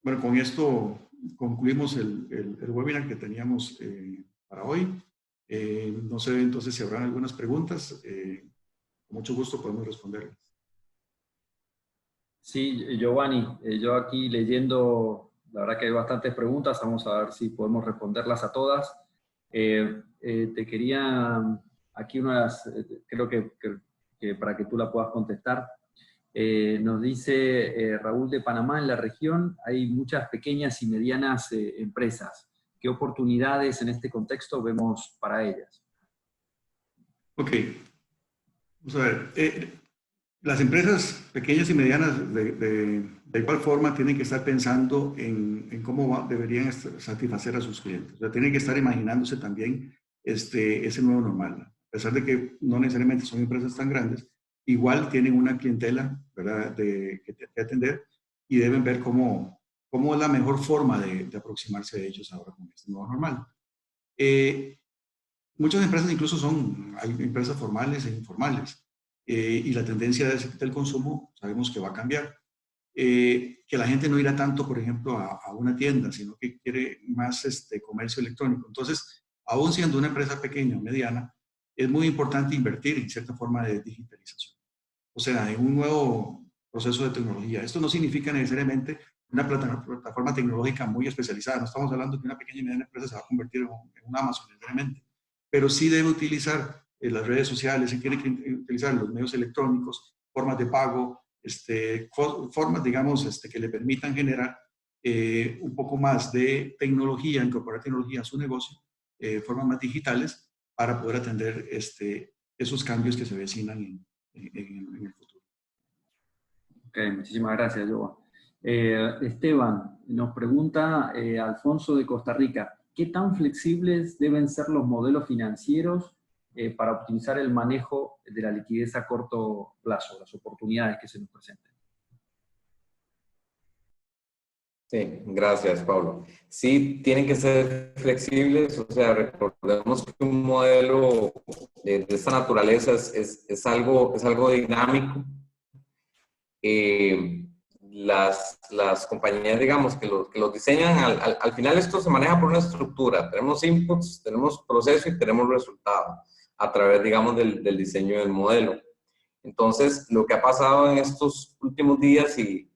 Bueno, con esto concluimos el webinar que teníamos para hoy. No sé entonces si habrán algunas preguntas. Con mucho gusto podemos responderlas. Sí, Giovanni, yo aquí leyendo, la verdad que hay bastantes preguntas, vamos a ver si podemos responderlas a todas. Te quería, aquí unas, creo que para que tú la puedas contestar. Nos dice Raúl de Panamá, en la región hay muchas pequeñas y medianas empresas. ¿Qué oportunidades en este contexto vemos para ellas? Ok, vamos a ver. Las empresas pequeñas y medianas de igual forma tienen que estar pensando en cómo deberían satisfacer a sus clientes. O sea, tienen que estar imaginándose también ese nuevo normal. A pesar de que no necesariamente son empresas tan grandes, igual tienen una clientela, ¿verdad?, que atender, y deben ver cómo es la mejor forma de aproximarse a ellos ahora con este nuevo normal. Muchas empresas incluso hay empresas formales e informales, y la tendencia del consumo sabemos que va a cambiar. Que la gente no irá tanto, por ejemplo, a una tienda, sino que quiere más comercio electrónico. Entonces, aún siendo una empresa pequeña o mediana, es muy importante invertir en cierta forma de digitalización. O sea, en un nuevo proceso de tecnología. Esto no significa necesariamente una plataforma tecnológica muy especializada. No estamos hablando de que una pequeña y mediana empresa se va a convertir en un Amazon necesariamente, pero sí debe utilizar las redes sociales, sí tiene que utilizar los medios electrónicos, formas de pago, formas, digamos, que le permitan generar un poco más de tecnología, incorporar tecnología a su negocio, formas más digitales, para poder atender esos cambios que se vecinan en el futuro. Ok, muchísimas gracias, Joa. Esteban nos pregunta, Alfonso de Costa Rica, ¿qué tan flexibles deben ser los modelos financieros para optimizar el manejo de la liquidez a corto plazo, las oportunidades que se nos presenten? Sí, gracias, Pablo. Sí, tienen que ser flexibles, o sea, recordemos que un modelo de esta naturaleza es algo dinámico. Las compañías, digamos, que los diseñan, al final esto se maneja por una estructura. Tenemos inputs, tenemos proceso y tenemos resultado a través, digamos, del diseño del modelo. Entonces, lo que ha pasado en estos últimos días y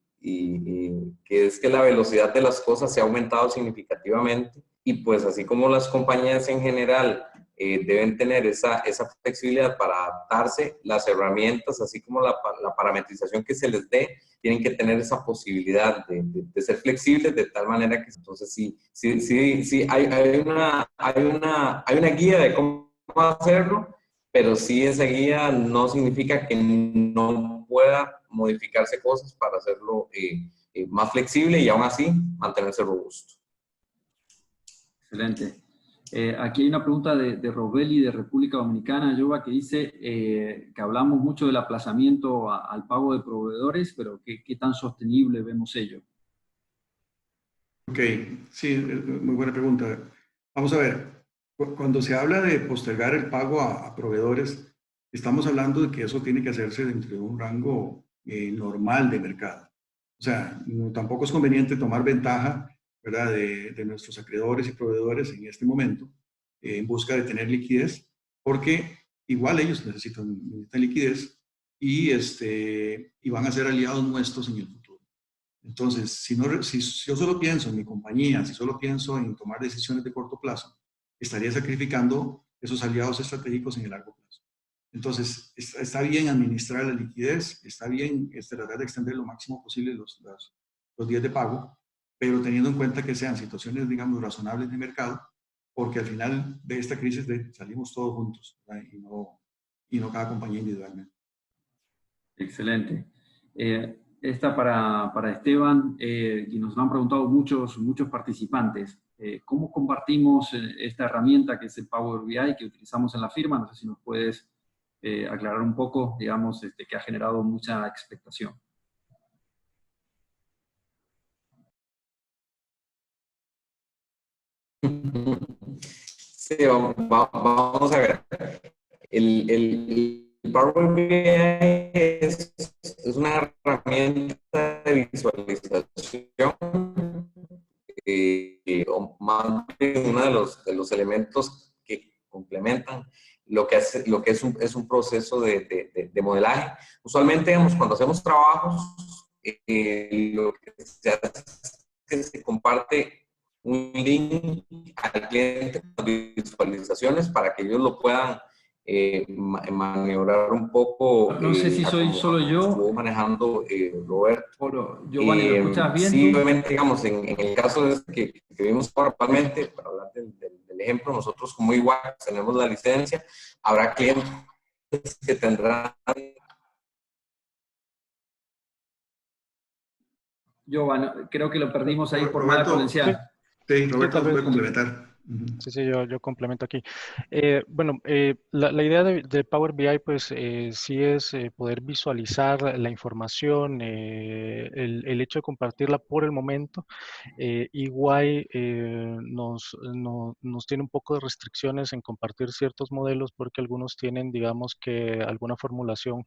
que es que la velocidad de las cosas se ha aumentado significativamente y pues así como las compañías en general deben tener esa flexibilidad para adaptarse, las herramientas, así como la parametrización que se les dé, tienen que tener esa posibilidad de ser flexibles de tal manera que entonces sí hay una guía de cómo hacerlo, pero sí esa guía no significa que no pueda modificarse cosas para hacerlo más flexible y aún así mantenerse robusto. Excelente. Aquí hay una pregunta de Robeli de República Dominicana, Yoba, que dice que hablamos mucho del aplazamiento al pago de proveedores, pero ¿qué tan sostenible vemos ello? Ok, sí, muy buena pregunta. Vamos a ver, cuando se habla de postergar el pago a proveedores, estamos hablando de que eso tiene que hacerse dentro de un rango normal de mercado. O sea, tampoco es conveniente tomar ventaja, ¿verdad?, de nuestros acreedores y proveedores en este momento en busca de tener liquidez, porque igual ellos necesitan liquidez y van a ser aliados nuestros en el futuro. Entonces, si yo solo pienso en mi compañía, si solo pienso en tomar decisiones de corto plazo, estaría sacrificando esos aliados estratégicos en el largo plazo. Entonces, está bien administrar la liquidez, está bien tratar de extender lo máximo posible los días de pago, pero teniendo en cuenta que sean situaciones, digamos, razonables de mercado, porque al final de esta crisis salimos todos juntos, ¿verdad? Y no cada compañía individualmente. Excelente. Esta para Esteban, y nos lo han preguntado muchos participantes. ¿Cómo compartimos esta herramienta que es el Power BI que utilizamos en la firma? No sé si nos puedes aclarar un poco, digamos, que ha generado mucha expectación. Sí, vamos a ver. El Power BI es una herramienta de visualización, o más bien uno de los elementos que complementan lo que es un proceso de modelaje. Usualmente, digamos, cuando hacemos trabajos, lo que se hace es que se comparte un link al cliente con visualizaciones para que ellos lo puedan maniobrar un poco. No sé si soy solo yo. Estuvo manejando Roberto. Giovanni, ¿me escuchas bien? Sí, obviamente, digamos, en el caso de que vimos actualmente, para hablar del ejemplo, nosotros como igual tenemos la licencia, habrá clientes que tendrán. Giovanni, creo que lo perdimos ahí por mala Roberto, conexión. sí, Roberto tal nos vez. puede complementar. Sí, yo complemento aquí. Bueno, la idea de Power BI, pues sí es poder visualizar la información, el hecho de compartirla por el momento. Igual nos tiene un poco de restricciones en compartir ciertos modelos porque algunos tienen, digamos que alguna formulación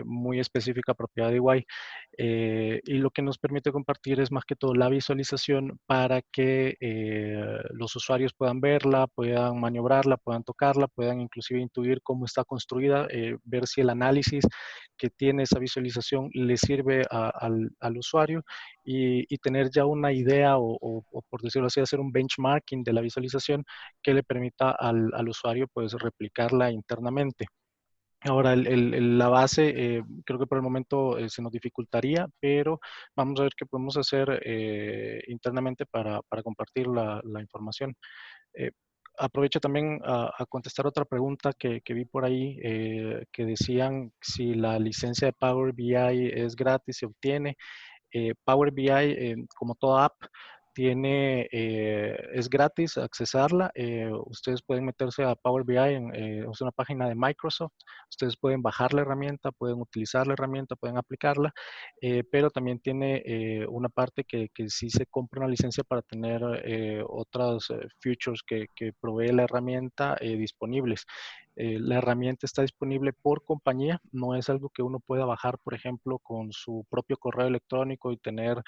muy específica propiedad de EY. Y lo que nos permite compartir es más que todo la visualización para que los usuarios puedan verla, puedan maniobrarla, puedan tocarla, puedan inclusive intuir cómo está construida, ver si el análisis que tiene esa visualización le sirve al usuario y tener ya una idea o, por decirlo así, hacer un benchmarking de la visualización que le permita al usuario pues replicarla internamente. Ahora, la base, creo que por el momento se nos dificultaría, pero vamos a ver qué podemos hacer internamente para compartir la información. Eh, Aprovecho también a contestar otra pregunta que vi por ahí, que decían si la licencia de Power BI es gratis, se obtiene. Power BI, como toda app, es gratis accesarla. Ustedes pueden meterse a Power BI, es una página de Microsoft. Ustedes pueden bajar la herramienta, pueden utilizar la herramienta, pueden aplicarla, pero también tiene una parte que sí se compra una licencia para tener otras features que provee la herramienta disponibles. La herramienta está disponible por compañía, no es algo que uno pueda bajar, por ejemplo, con su propio correo electrónico y tener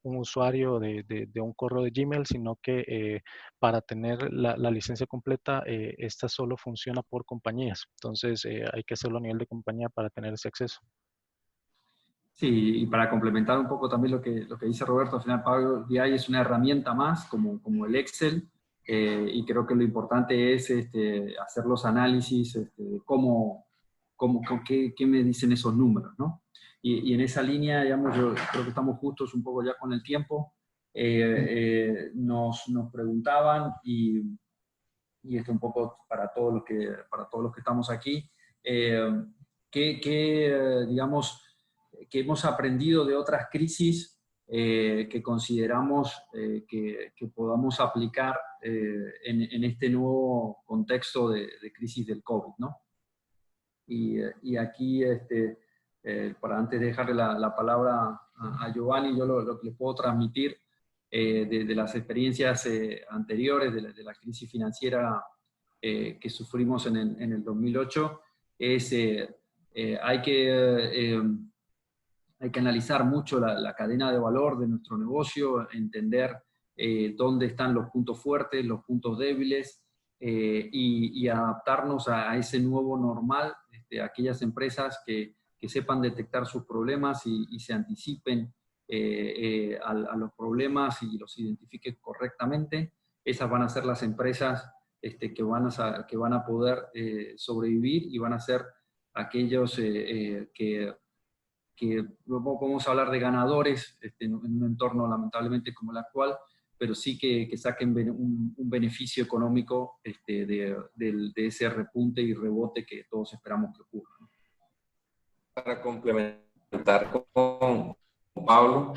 un usuario de un correo de Gmail, sino que para tener la licencia completa, esta solo funciona por compañías. Entonces, hay que hacerlo a nivel de compañía para tener ese acceso. Sí, y para complementar un poco también lo que dice Roberto, al final Power BI es una herramienta más, como el Excel, y creo que lo importante es hacer los análisis de qué me dicen esos números, ¿no? Y en esa línea, digamos, yo creo que estamos justos un poco ya con el tiempo. Nos preguntaban, y esto un poco para todos los que estamos aquí, digamos, que hemos aprendido de otras crisis que consideramos que podamos aplicar en este nuevo contexto de crisis del COVID, ¿no? Y aquí, para antes de dejarle la palabra a Giovanni, yo lo que les puedo transmitir de las experiencias anteriores, de la crisis financiera que sufrimos en el 2008, es hay que analizar mucho la cadena de valor de nuestro negocio, entender dónde están los puntos fuertes, los puntos débiles, y adaptarnos a ese nuevo normal, aquellas empresas que sepan detectar sus problemas y se anticipen a los problemas y los identifiquen correctamente. Esas van a ser las empresas que van a poder sobrevivir, y van a ser aquellos que podemos hablar de ganadores en un entorno lamentablemente como el actual, pero sí que saquen un beneficio económico de ese repunte y rebote que todos esperamos que ocurra, ¿no? Para complementar con Pablo,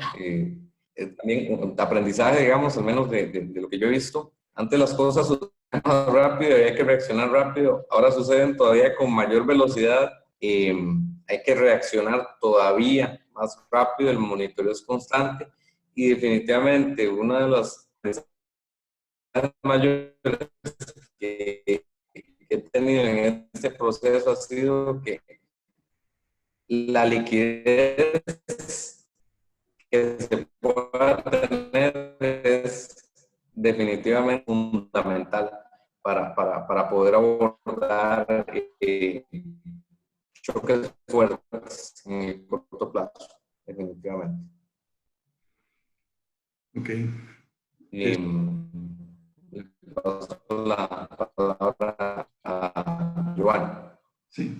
también un aprendizaje, digamos, al menos de lo que yo he visto. Antes las cosas sucedían más rápido, había que reaccionar rápido. Ahora suceden todavía con mayor velocidad. Hay que reaccionar todavía más rápido, el monitoreo es constante, y definitivamente una de las mayores que he tenido en este proceso ha sido que la liquidez que se pueda tener es definitivamente fundamental para poder abordar choques fuertes en el corto plazo, definitivamente. Ok. Le paso la palabra a Giovanni. Sí.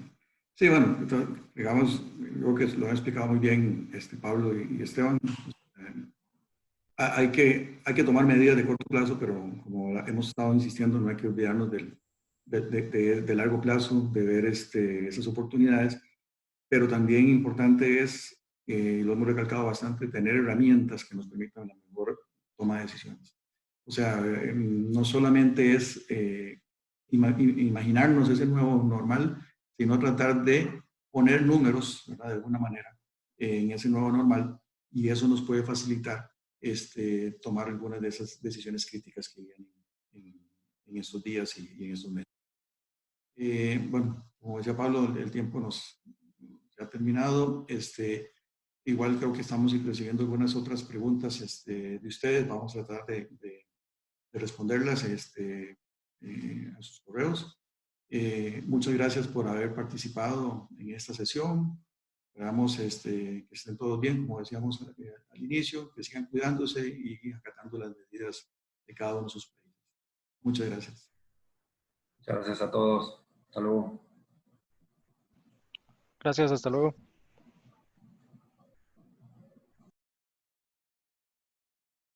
Sí, bueno, entonces, digamos, creo que lo han explicado muy bien Pablo y Esteban. Hay que tomar medidas de corto plazo, pero como hemos estado insistiendo, no hay que olvidarnos de largo plazo, de ver esas oportunidades, pero también importante es, lo hemos recalcado bastante, tener herramientas que nos permitan la mejor toma de decisiones. O sea, no solamente es imaginarnos ese nuevo normal, sino tratar de poner números, ¿verdad? De alguna manera, en ese nuevo normal, y eso nos puede facilitar tomar algunas de esas decisiones críticas que vienen en estos días y en estos meses. Bueno, como decía Pablo, el tiempo nos ha terminado. Igual creo que estamos recibiendo algunas otras preguntas de ustedes. Vamos a tratar de responderlas a sus correos. Muchas gracias por haber participado en esta sesión. Esperamos que estén todos bien, como decíamos al inicio, que sigan cuidándose y acatando las medidas de cada uno de sus países. Muchas gracias. Muchas gracias a todos. Hasta luego. Gracias, hasta luego.